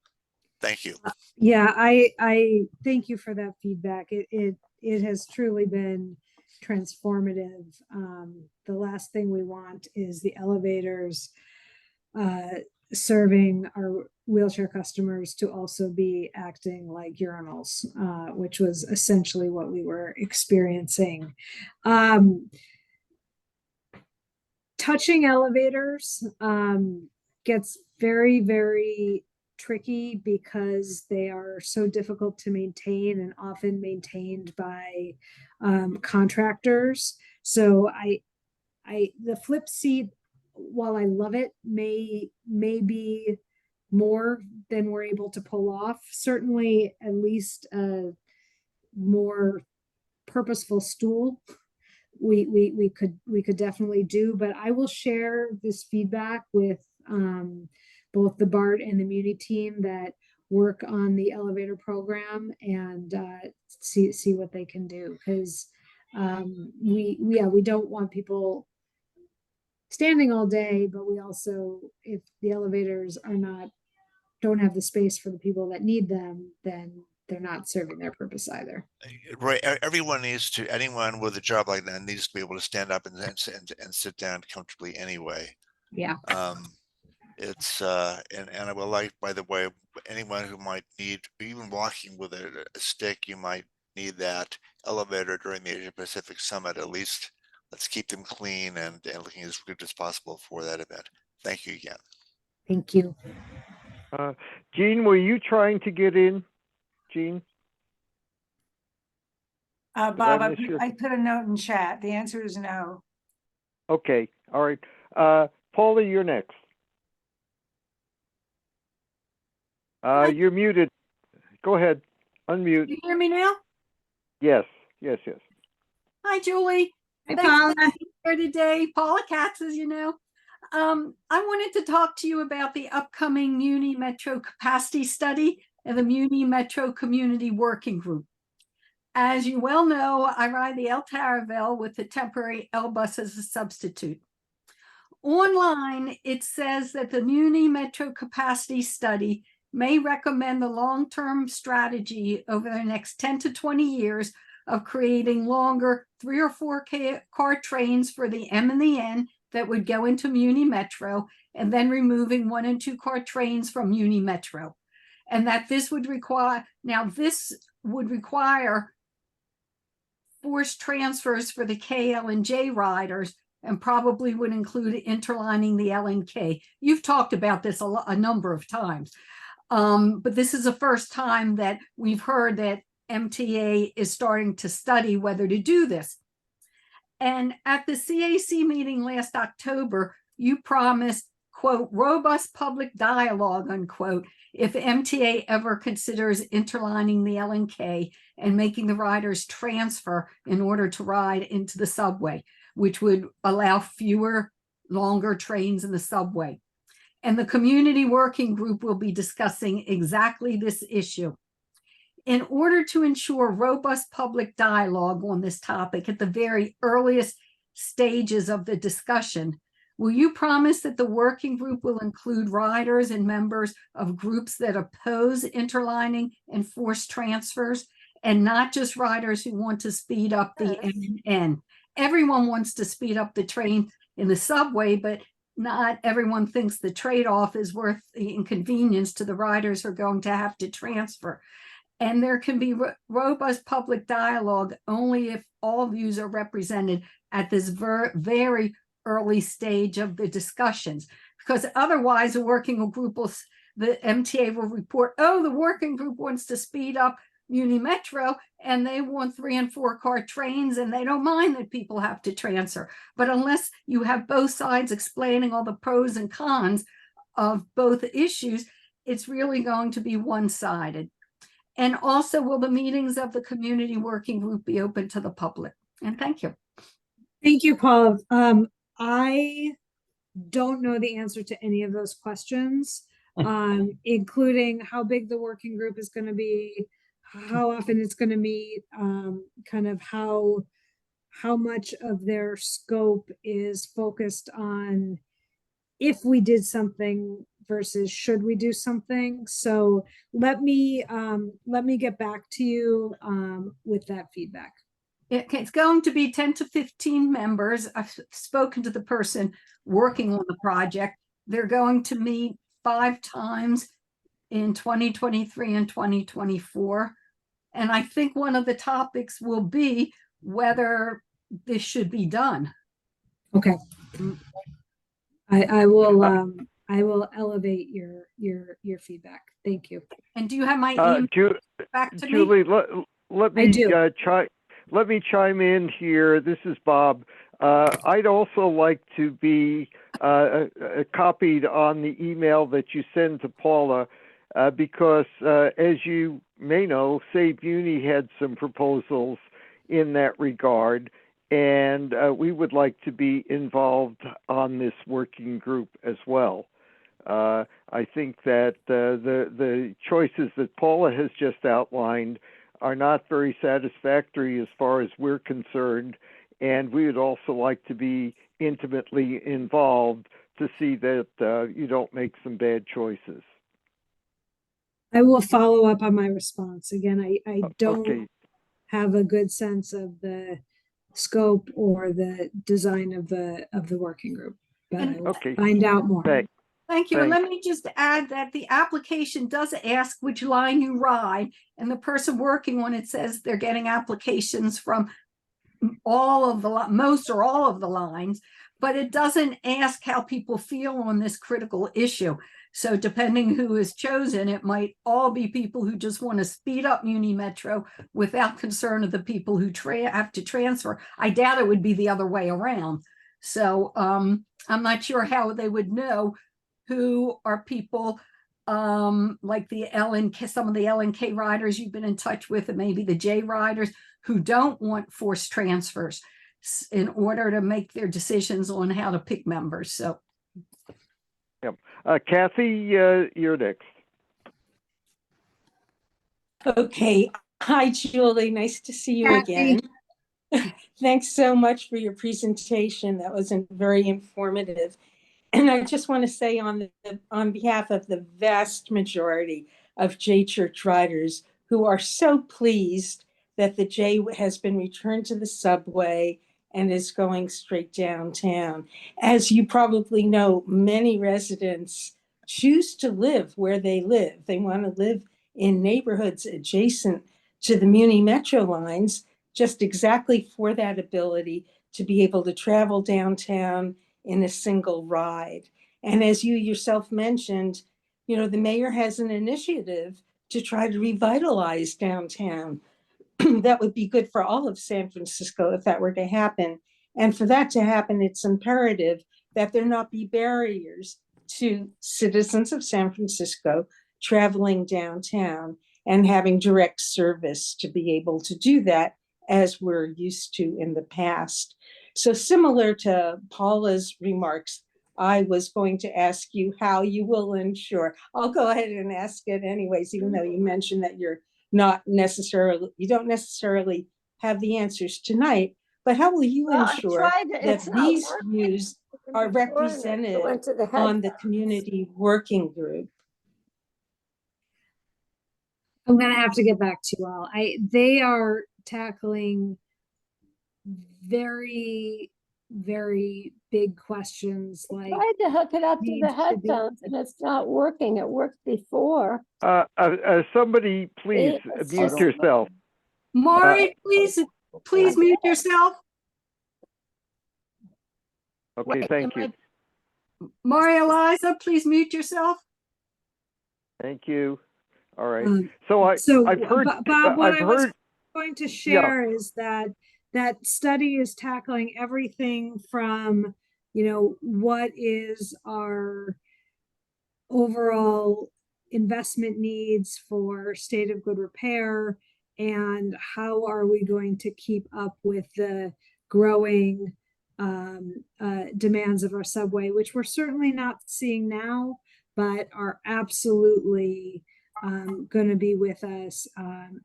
Thank you. Yeah, I thank you for that feedback. It has truly been transformative. The last thing we want is the elevators serving our wheelchair customers to also be acting like urinals, which was essentially what we were experiencing. Touching elevators gets very, very tricky because they are so difficult to maintain and often maintained by contractors. So the flip seat, while I love it, may be more than we're able to pull off. Certainly at least a more purposeful stool we could definitely do, but I will share this feedback with both the BART and the Muni team that work on the elevator program and see what they can do, because we don't want people standing all day, but we also, if the elevators don't have the space for the people that need them, then they're not serving their purpose either. Right. Anyone with a job like that needs to be able to stand up and sit down comfortably anyway. Yeah. It's and I would like, by the way, anyone who might need, even walking with a stick, you might need that elevator during the Asia Pacific Summit. At least let's keep them clean and looking as good as possible for that event. Thank you again. Thank you. Jean, were you trying to get in? Jean? Bob, I put a note in chat. The answer is no. Okay. All right. Paula, you're next. You're muted. Go ahead. Unmute. You hear me now? Yes. Hi, Julie. Hi, Thanks Paula. for being here today. Paula Katz, as you know. I wanted to talk to you about the upcoming Muni Metro Capacity Study and the Muni Metro Community Working Group. As you well know, I ride the L Taravel with the temporary L bus as a substitute. Online, it says that the Muni Metro Capacity Study may recommend the long-term strategy over the next 10 to 20 years of creating longer 3 or 4 car trains for the M and the N that would go into Muni Metro, and then removing 1 and 2 car trains from Muni Metro. And that this would require forced transfers for the K, L, and J riders, and probably would include interlining the L and K. You've talked about this a number of times, but this is the first time that we've heard that MTA is starting to study whether to do this. And at the CAC meeting last October, you promised, quote, robust public dialogue, unquote, if MTA ever considers interlining the L and K and making the riders transfer in order to ride into the subway, which would allow fewer longer trains in the subway. And the community working group will be discussing exactly this issue. In order to ensure robust public dialogue on this topic at the very earliest stages of the discussion, will you promise that the working group will include riders and members of groups that oppose interlining and forced transfers, and not just riders who want to speed up the N? Everyone wants to speed up the train in the subway, but not everyone thinks the trade-off is worth the inconvenience to the riders who are going to have to transfer. And there can be robust public dialogue only if all views are represented at this very early stage of the discussions, because otherwise the working group the MTA will report, oh, the working group wants to speed up Muni Metro and they want 3 and 4 car trains and they don't mind that people have to transfer. But unless you have both sides explaining all the pros and cons of both issues, it's really going to be one-sided. And also, will the meetings of the community working group be open to the public? And thank you. Thank you, Paul. I don't know the answer to any of those questions, including how big the working group is going to be, how often it's going to meet, kind of how much of their scope is focused on if we did something versus should we do something. So let me get back to you with that feedback. It's going to be 10 to 15 members. I've spoken to the person working on the project. They're going to meet 5 times in 2023 and 2024. And I think one of the topics will be whether this should be done. Okay. I will elevate your feedback. Thank you. And do you have my email back to Julie, me? Let me chime in here. This is Bob. I'd also like to be copied on the email that you send to Paula, because as you may know, SaveMuni had some proposals in that regard, and we would like to be involved on this working group as well. I think that the choices that Paula has just outlined are not very satisfactory as far as we're concerned, and we would also like to be intimately involved to see that you don't make some bad choices. I will follow up on my response. Again, I don't have a good sense of the scope or the design of the working group, but I will find out more. Thank you. And let me just add that the application does ask which line you ride, and the person working on it says they're getting applications from most or all of the lines, but it doesn't ask how people feel on this critical issue. So depending who is chosen, it might all be people who just want to speed up Muni Metro without concern of the people who have to transfer. I doubt it would be the other way around. So I'm not sure how they would know who are people like the L and K, some of the L and K riders you've been in touch with, and maybe the J riders who don't want forced transfers in order to make their decisions on how to pick members. So, Kathy, you're next. Okay. Hi, Julie. Nice to see you again. Thanks so much for your presentation. That was very informative. And I just want to say on behalf of the vast majority of J Church riders who are so pleased that the J has been returned to the subway and is going straight downtown. As you probably know, many residents choose to live where they live. They want to live in neighborhoods adjacent to the Muni Metro lines, just exactly for that ability to be able to travel downtown in a single ride. And as you yourself mentioned, you know, the mayor has an initiative to try to revitalize downtown. That would be good for all of San Francisco if that were to happen. And for that to happen, it's imperative that there not be barriers to citizens of San Francisco traveling downtown and having direct service to be able to do that as we're used to in the past. So similar to Paula's remarks, I was going to ask you how you will ensure. I'll go ahead and ask it anyways, even though you mentioned that you don't necessarily have the answers tonight, but how will you ensure that these views are represented on the community working group? I'm gonna have to get back to you all. They are tackling very, very big questions like tried to hook it up to need the to be- headphones and it's not working. It worked before. Somebody please It's mute just- yourself. Maury, please mute yourself. Okay, thank you. Maury Eliza, please mute yourself. Thank you. All right. I've heard, Bob, what I've I was heard, going to share is that study is tackling everything from, you know, what is our overall investment needs for state of good repair, and how are we going to keep up with the growing demands of our subway, which we're certainly not seeing now, but are absolutely going to be with us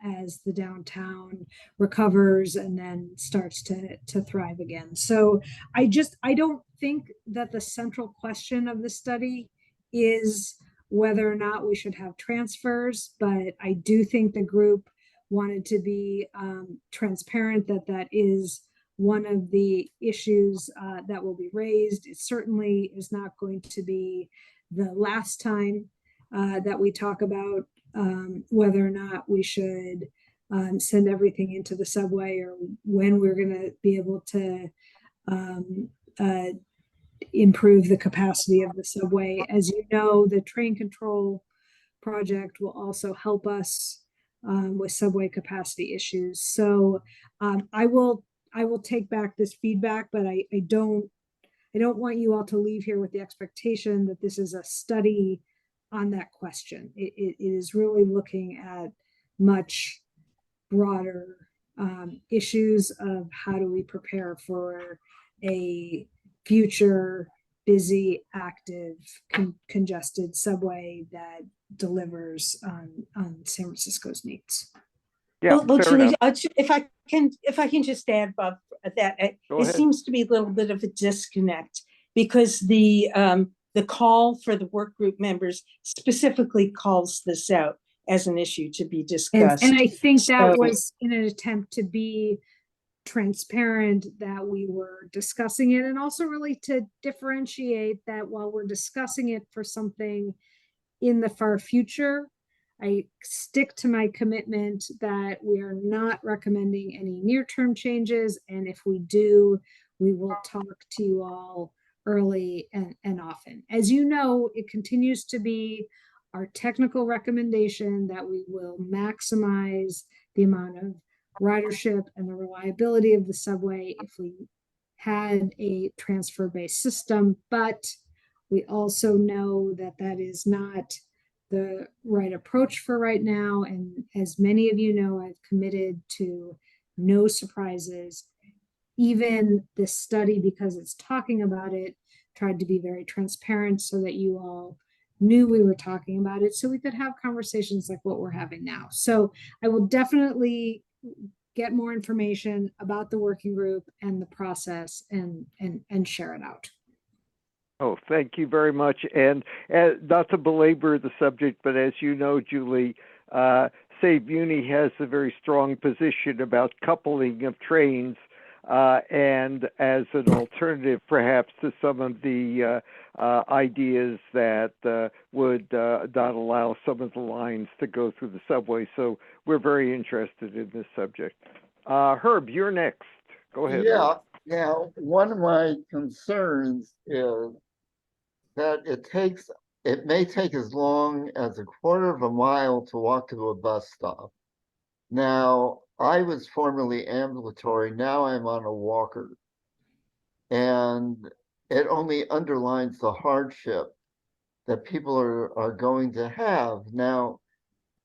as the downtown recovers and then starts to thrive again. So I don't think that the central question of the study is whether or not we should have transfers, but I do think the group wanted to be transparent that is one of the issues that will be raised. It certainly is not going to be the last time that we talk about whether or not we should send everything into the subway, or when we're going to be able to improve the capacity of the subway. As you know, the train control project will also help us with subway capacity issues. So I will take back this feedback, but I don't want you all to leave here with the expectation that this is a study on that question. It is really looking at much broader issues of how do we prepare for a future busy, active, congested subway that delivers on San Francisco's needs. Yeah, well, Julie, enough. if I can just add, Bob, that it seems to be a little bit of a disconnect, because the call for the work group members specifically calls this out as an issue to be discussed. And I think that was in an attempt to be transparent that we were discussing it, and also really to differentiate that while we're discussing it for something in the far future, I stick to my commitment that we are not recommending any near-term changes, and if we do, we will talk to you all early and often. As you know, it continues to be our technical recommendation that we will maximize the amount of ridership and the reliability of the subway if we had a transfer-based system, but we also know that that is not the right approach for right now. And as many of you know, I've committed to no surprises. Even this study, because it's talking about it, tried to be very transparent so that you all knew we were talking about it, so we could have conversations like what we're having now. So I will definitely get more information about the working group and the process and share it out. Oh, thank you very much. And not to belabor the subject, but as you know, Julie, SaveMuni has a very strong position about coupling of trains, and as an alternative perhaps to some of the ideas that would not allow some of the lines to go through the subway. So we're very interested in this subject. Herb, you're next. Go ahead. Yeah. Herb. Now, one of my concerns is that it may take as long as a quarter of a mile to walk to a bus stop. Now, I was formerly ambulatory, now I'm on a walker. And it only underlines the hardship that people are going to have. Now,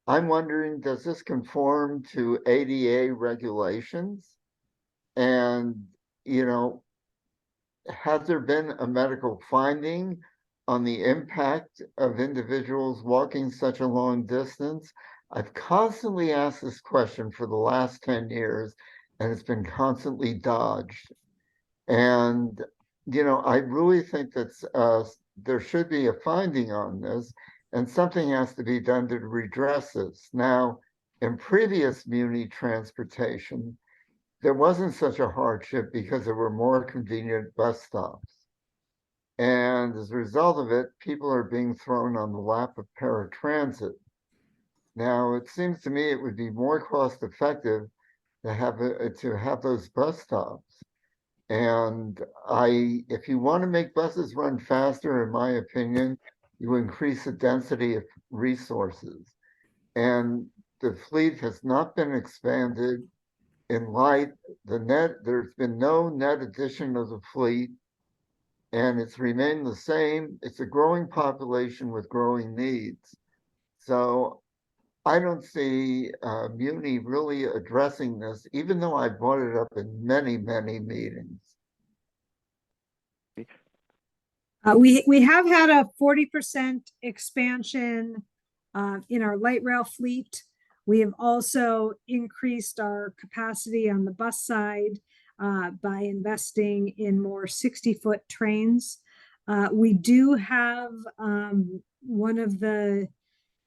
I'm wondering, does this conform to ADA regulations? And, you know, has there been a medical finding on the impact of individuals walking such a long distance? I've constantly asked this question for the last 10 years, and it's been constantly dodged. And, you know, I really think that there should be a finding on this, and something has to be done to redress this. Now, in previous Muni transportation, there wasn't such a hardship because there were more convenient bus stops. And as a result of it, people are being thrown on the lap of paratransit. Now, it seems to me it would be more cost effective to have those bus stops. And if you want to make buses run faster, in my opinion, you increase the density of resources. And the fleet has not been expanded in light, there's been no net addition of the fleet, and it's remained the same. It's a growing population with growing needs. So I don't see Muni really addressing this, even though I brought it up in many, many meetings. We have had a 40% expansion in our light rail fleet. We have also increased our capacity on the bus side by investing in more 60-foot trains. We do have one of the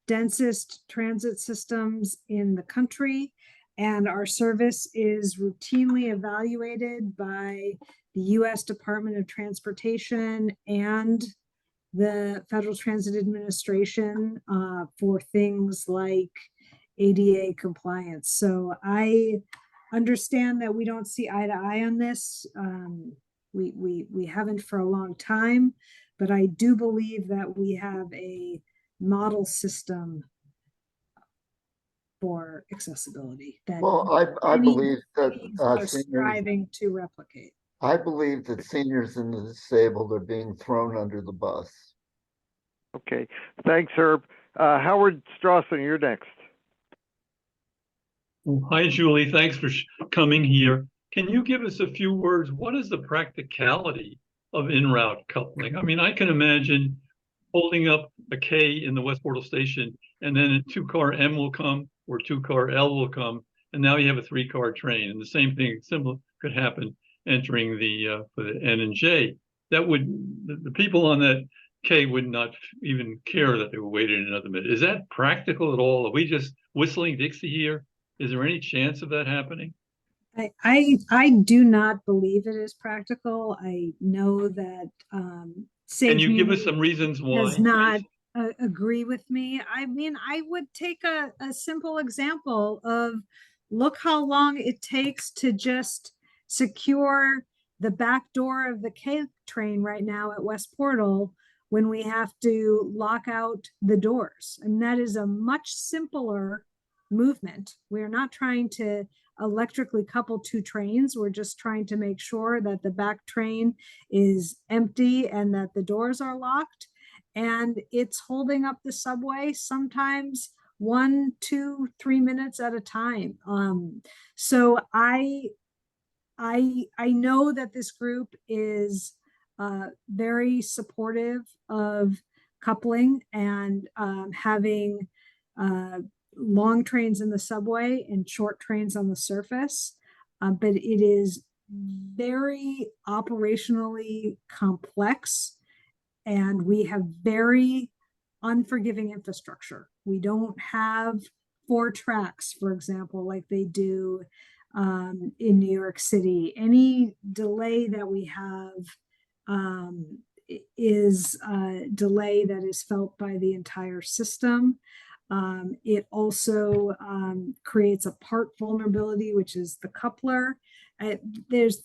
densest transit systems in the country, and our service is routinely evaluated by the U.S. Department of Transportation and the Federal Transit Administration for things like ADA compliance. So I understand that we don't see eye to eye on this. We haven't for a long time, but I do believe that we have a model system for accessibility that I believe that are striving to replicate. I believe that seniors and the disabled are being thrown under the bus. Okay, thanks, Herb. Howard Strawson, you're next. Hi, Julie. Thanks for coming here. Can you give us a few words? What is the practicality of in-route coupling? I mean, I can imagine holding up a K in the West Portal station, and then a 2-car M will come or 2-car L will come, and now you have a 3-car train. And the same thing similar could happen entering for the N and J. That would, the people on that K would not even care that they were waiting another minute. Is that practical at all? Are we just whistling Dixie here? Is there any chance of that happening? I do not believe it is practical. I know that Can you give us some reasons why? Does not agree with me. I mean, I would take a simple example of look how long it takes to just secure the back door of the K train right now at West Portal when we have to lock out the doors. And that is a much simpler movement. We're not trying to electrically couple 2 trains. We're just trying to make sure that the back train is empty and that the doors are locked. And it's holding up the subway sometimes 1, 2, 3 minutes at a time. So I know that this group is very supportive of coupling and having long trains in the subway and short trains on the surface, but it is very operationally complex, and we have very unforgiving infrastructure. We don't have 4 tracks, for example, like they do in New York City. Any delay that we have is a delay that is felt by the entire system. It also creates a part vulnerability, which is the coupler. There's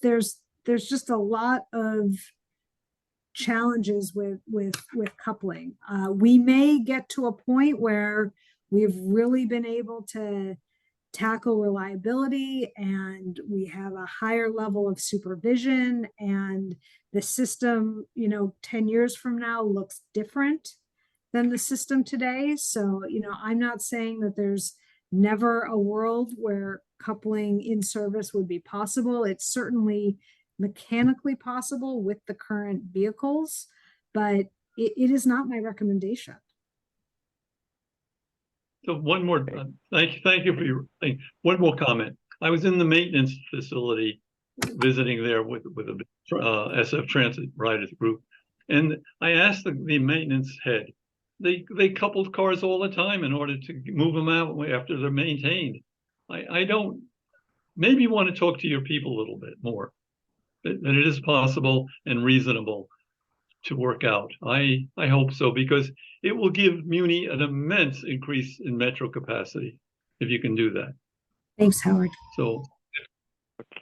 just a lot of challenges with coupling. We may get to a point where we've really been able to tackle reliability and we have a higher level of supervision, and the system, 10 years from now looks different than the system today. So, I'm not saying that there's never a world where coupling in service would be possible. It's certainly mechanically possible with the current vehicles, but it is not my recommendation. So one more, thank you for your thing. One more comment. I was in the maintenance facility visiting there with a SF Transit riders group, and I asked the maintenance head. They coupled cars all the time in order to move them out after they're maintained. I don't, maybe want to talk to your people a little bit more, that it is possible and reasonable to work out. I hope so, because it will give Muni an immense increase in metro capacity if you can do that. Thanks, Howard. So,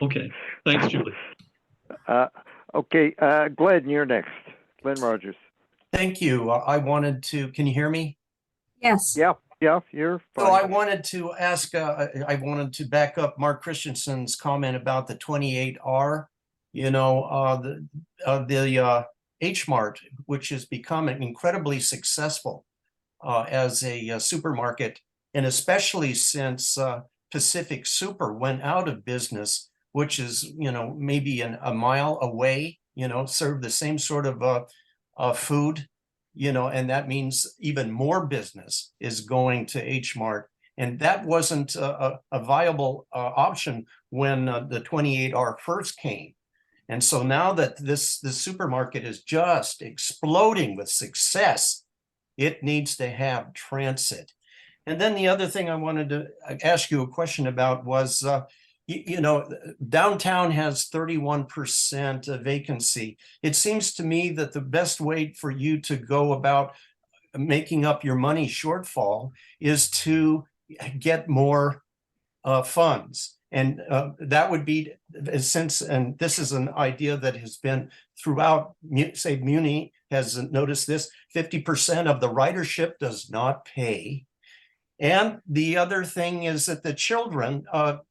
okay. Thanks, Julie. Okay, Glenn, you're next. Glenn Rogers. Thank you. I wanted to, can you hear me? Yes. Yeah, you're fine. So I wanted to ask, I wanted to back up Mark Christensen's comment about the 28R, the H-Mart, which has become incredibly successful as a supermarket, and especially since Pacific Super went out of business, which is, maybe a mile away, serve the same sort of food, and that means even more business is going to H-Mart. And that wasn't a viable option when the 28R first came. And so now that this supermarket is just exploding with success, it needs to have transit. And then the other thing I wanted to ask you a question about was, downtown has 31% vacancy. It seems to me that the best way for you to go about making up your money shortfall is to get more funds. And that would be, and this is an idea that has been throughout, SaveMuni has noticed this, 50% of the ridership does not pay. And the other thing is that the children,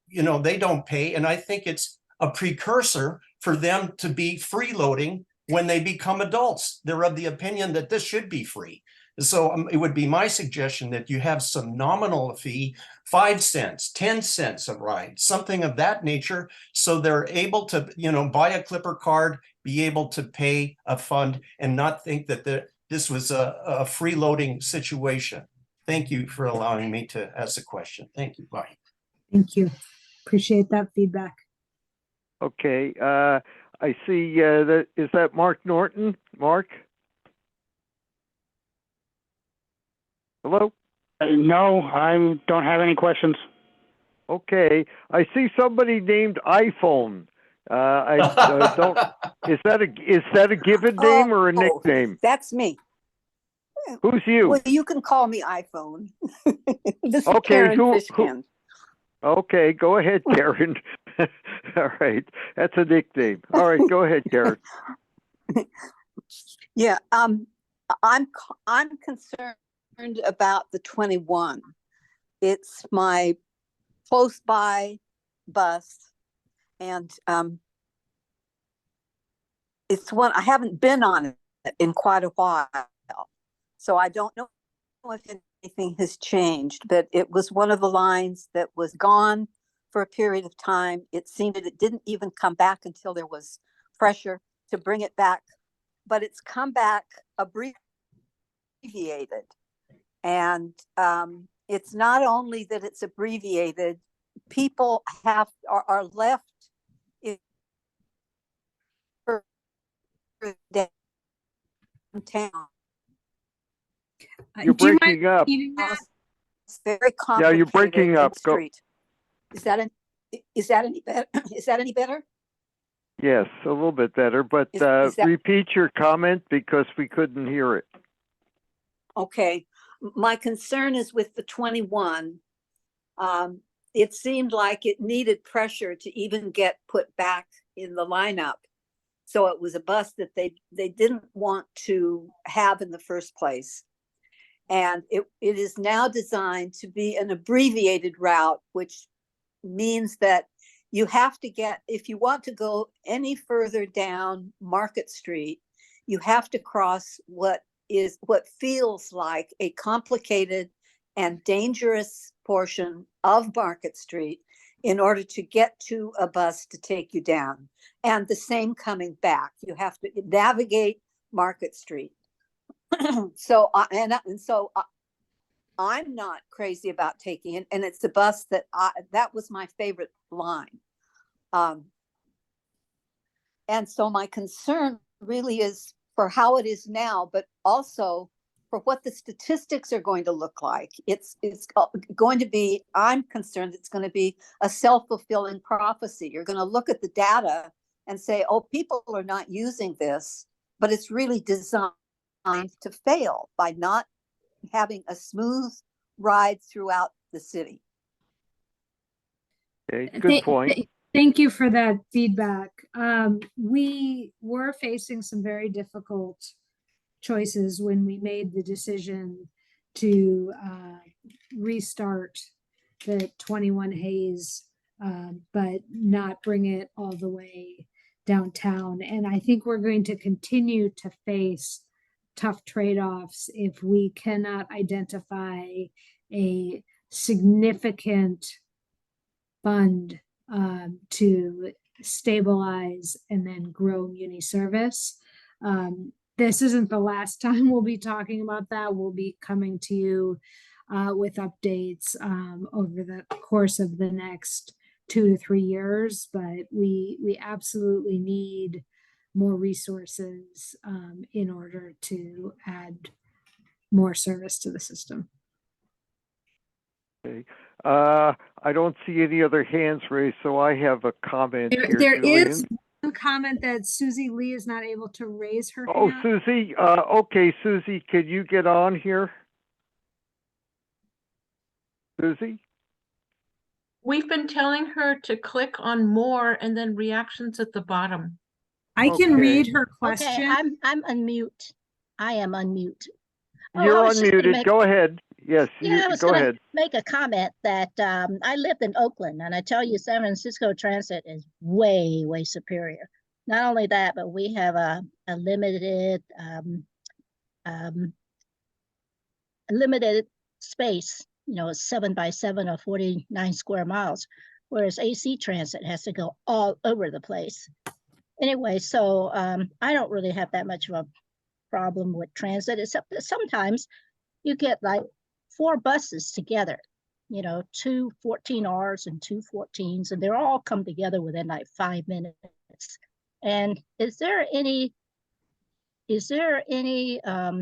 they don't pay. And I think it's a precursor for them to be freeloading when they become adults. They're of the opinion that this should be free. So it would be my suggestion that you have some nominal fee, 5 cents, 10 cents a ride, something of that nature. So they're able to, buy a Clipper card, be able to pay a fund and not think that this was a freeloading situation. Thank you for allowing me to ask a question. Thank you. Bye. Thank you. Appreciate that feedback. Okay. I see is that Mark Norton? Mark? Hello? No, I don't have any questions. Okay. I see somebody named iPhone. I don't. Is that a given name or a nickname? That's me. Who's you? Well, you can call me iPhone. This is Okay, Karen who? Fishkin. Okay, go ahead, Karen. All right, that's a nickname. All right, go ahead, Karen. Yeah, I'm concerned about the 21. It's my close by bus, and it's one I haven't been on it in quite a while, so I don't know if anything has changed, but it was one of the lines that was gone for a period of time. It seemed that it didn't even come back until there was pressure to bring it back, but it's come back abbreviated. And it's not only that it's abbreviated, people are left in downtown. You're breaking up. very Yeah, you're breaking complicated up. and Go. street. Is that any better? Is that any better? Yes, a little bit better, but Is that repeat your comment because we couldn't hear it. okay? My concern is with the 21. It seemed like it needed pressure to even get put back in the lineup. So it was a bus that they didn't want to have in the first place. And it is now designed to be an abbreviated route, which means that you have to get, if you want to go any further down Market Street, you have to cross what feels like a complicated and dangerous portion of Market Street in order to get to a bus to take you down. And the same coming back. You have to navigate Market Street. So I'm not crazy about taking it, and it's a bus that that was my favorite line. And so my concern really is for how it is now, but also for what the statistics are going to look like. It's going to be, I'm concerned it's going to be a self-fulfilling prophecy. You're going to look at the data and say, oh, people are not using this, but it's really designed to fail by not having a smooth ride throughout the city. Okay, good point. Thank you for that feedback. We were facing some very difficult choices when we made the decision to restart the 21 Hayes, but not bring it all the way downtown. And I think we're going to continue to face tough trade-offs if we cannot identify a significant fund to stabilize and then grow Muni service. This isn't the last time we'll be talking about that. We'll be coming to you with updates over the course of the next 2 to 3 years, but we absolutely need more resources in order to add more service to the system. Okay. I don't see any other hands raised, so I have a comment here. There Julian. is one comment that Susie Lee is not able to raise her Oh, hand. Susie. Okay, Susie, could you get on here? Susie? We've been telling her to click on more and then reactions at the bottom. I can read her question. Okay, I'm unmute. I am unmute. You're unmuted. Go ahead. Yes, I was go gonna ahead. make a comment that I lived in Oakland, and I tell you, San Francisco Transit is way, way superior. Not only that, but we have a limited space. You know, it's 7 by 7 or 49 square miles, whereas AC Transit has to go all over the place. Anyway, so I don't really have that much of a problem with transit, except that sometimes you get like 4 buses together, you know, 2 14Rs and 2 14s, and they're all come together within like 5 minutes. And is there any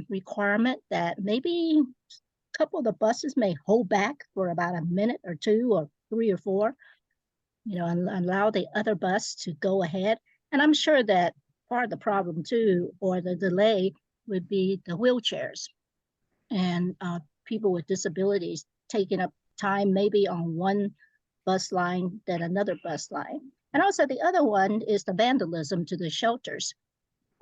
requirement that maybe a couple of the buses may hold back for about a minute or 2 or 3 or 4, you know, and allow the other bus to go ahead? And I'm sure that part of the problem too, or the delay, would be the wheelchairs and people with disabilities taking up time maybe on one bus line than another bus line. And also the other one is the vandalism to the shelters.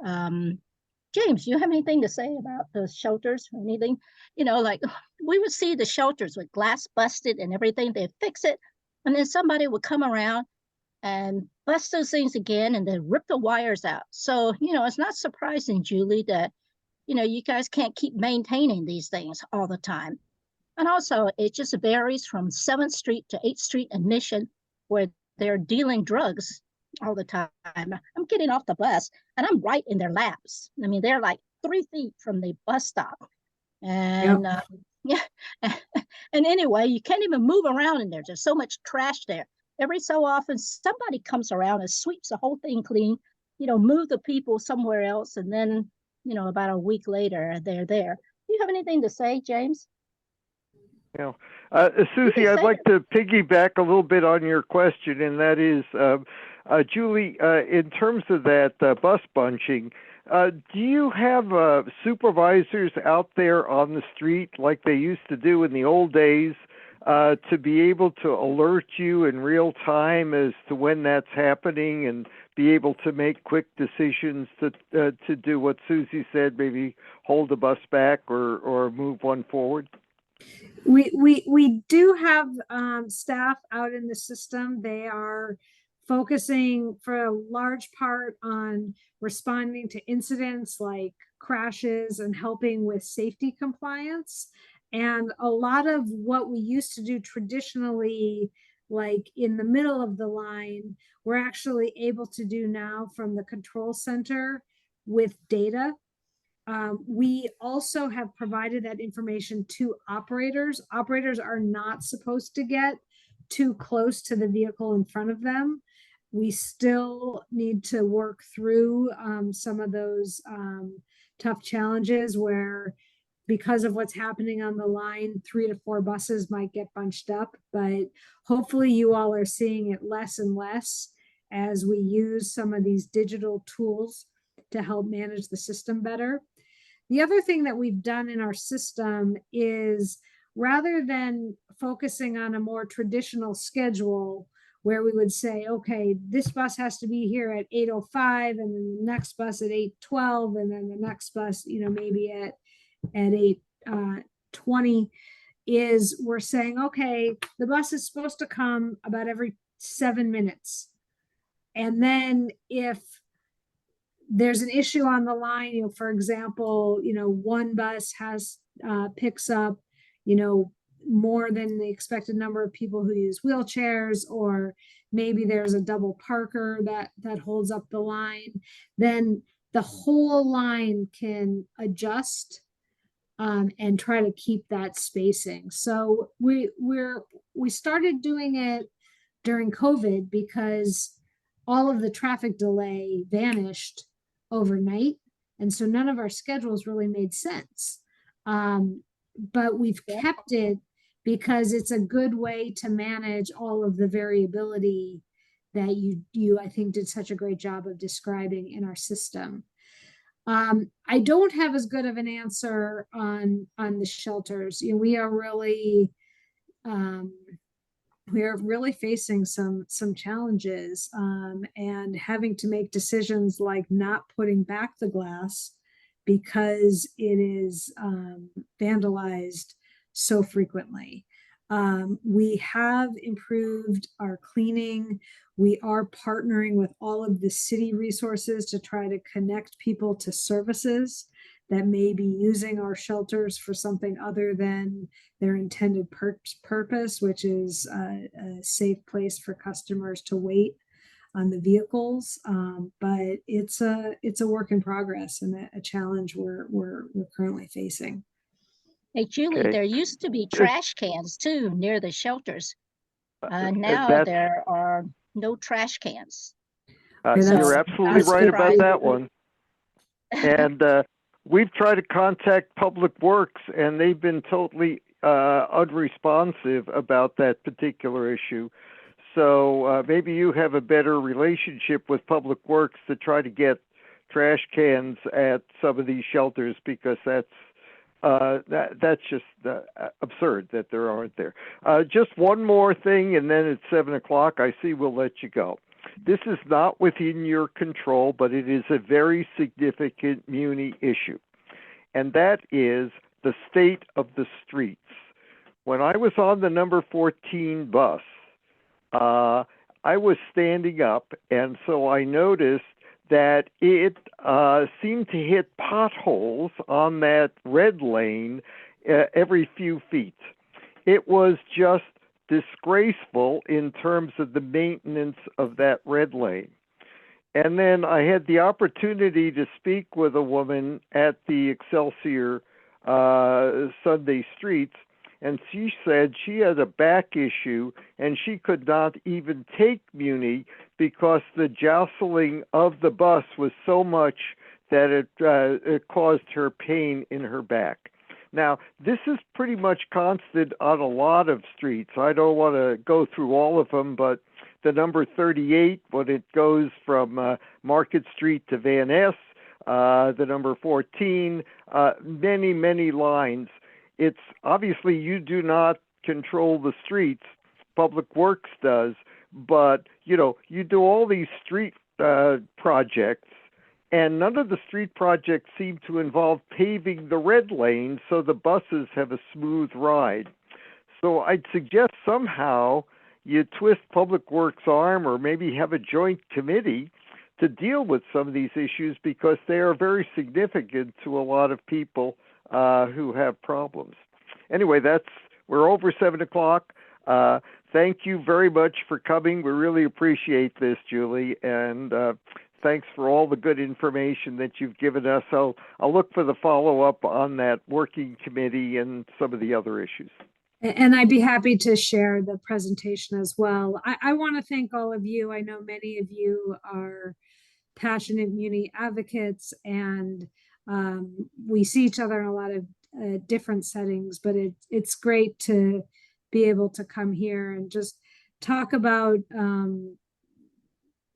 James, you have anything to say about the shelters or anything? You know, like we would see the shelters with glass busted and everything, they fix it, and then somebody would come around and bust those things again and then rip the wires out. So, you know, it's not surprising, Julie, that, you know, you guys can't keep maintaining these things all the time. And also, it just varies from 7th Street to 8th Street and Mission, where they're dealing drugs all the time. I'm getting off the bus and I'm right in their laps. I mean, they're like 3 feet from the bus stop. And yeah. And anyway, you can't even move around in there. There's so much trash there. Every so often, somebody comes around and sweeps the whole thing clean, you know, move the people somewhere else. And then, you know, about a week later, they're there. Do you have anything to say, James? Yeah. Susie, I'd like to piggyback a little bit on your question, and that is, Julie, in terms of that bus bunching, do you have supervisors out there on the street like they used to do in the old days to be able to alert you in real time as to when that's happening and be able to make quick decisions to do what Susie said, maybe hold a bus back or move one forward? We do have staff out in the system. They are focusing for a large part on responding to incidents like crashes and helping with safety compliance. And a lot of what we used to do traditionally, like in the middle of the line, we're actually able to do now from the control center with data. We also have provided that information to operators. Operators are not supposed to get too close to the vehicle in front of them. We still need to work through some of those tough challenges where, because of what's happening on the line, 3 to 4 buses might get bunched up, but hopefully you all are seeing it less and less as we use some of these digital tools to help manage the system better. The other thing that we've done in our system is, rather than focusing on a more traditional schedule where we would say, okay, this bus has to be here at 8:05 and then the next bus at 8:12 and then the next bus, maybe at 8:20, is we're saying, okay, the bus is supposed to come about every 7 minutes. And then if there's an issue on the line, for example, one bus picks up, more than the expected number of people who use wheelchairs, or maybe there's a double parker that holds up the line, then the whole line can adjust and try to keep that spacing. So we started doing it during COVID because all of the traffic delay vanished overnight, and so none of our schedules really made sense. But we've kept it because it's a good way to manage all of the variability that you I think did such a great job of describing in our system. I don't have as good of an answer on the shelters. We are really facing some challenges and having to make decisions like not putting back the glass because it is vandalized so frequently. We have improved our cleaning. We are partnering with all of the city resources to try to connect people to services that may be using our shelters for something other than their intended purpose, which is a safe place for customers to wait on the vehicles. But it's a work in progress and a challenge we're currently facing. Hey, Julie, Okay. there used to be trash cans too near the shelters. Now there are no trash cans. You're absolutely right about that one. And we've tried to contact Public Works, and they've been totally unresponsive about that particular issue. So maybe you have a better relationship with Public Works to try to get trash cans at some of these shelters, because that's just absurd that there aren't there. Just one more thing, and then it's 7 o'clock. I see we'll let you go. This is not within your control, but it is a very significant Muni issue, and that is the state of the streets. When I was on the number 14 bus, I was standing up, and so I noticed that it seemed to hit potholes on that red lane every few feet. It was just disgraceful in terms of the maintenance of that red lane. And then I had the opportunity to speak with a woman at the Excelsior Sunday Streets, and she said she had a back issue and she could not even take Muni because the jostling of the bus was so much that it caused her pain in her back. Now, this is pretty much constant on a lot of streets. I don't want to go through all of them, but the number 38, when it goes from Market Street to Van Ness, the number 14, many, many lines. It's obviously you do not control the streets. Public Works does, but you do all these street projects, and none of the street projects seem to involve paving the red lane so the buses have a smooth ride. So I'd suggest somehow you twist Public Works' arm, or maybe have a joint committee to deal with some of these issues, because they are very significant to a lot of people who have problems. Anyway, we're over 7 o'clock. Thank you very much for coming. We really appreciate this, Julie, and thanks for all the good information that you've given us. I'll look for the follow-up on that working committee and some of the other issues. And I'd be happy to share the presentation as well. I want to thank all of you. I know many of you are passionate Muni advocates, and we see each other in a lot of different settings, but it's great to be able to come here and just talk about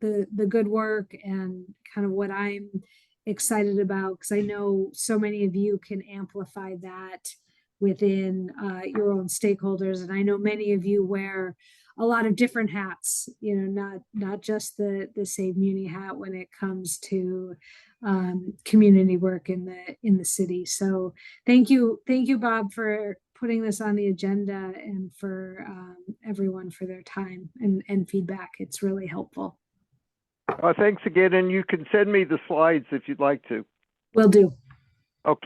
the good work and kind of what I'm excited about, because I know so many of you can amplify that within your own stakeholders. And I know many of you wear a lot of different hats, not just the SaveMuni hat when it comes to community work in the city. So thank you, Bob, for putting this on the agenda, and for everyone for their time and feedback. It's really helpful. Thanks again, and you can send me the slides if you'd like to. Will do. Okay.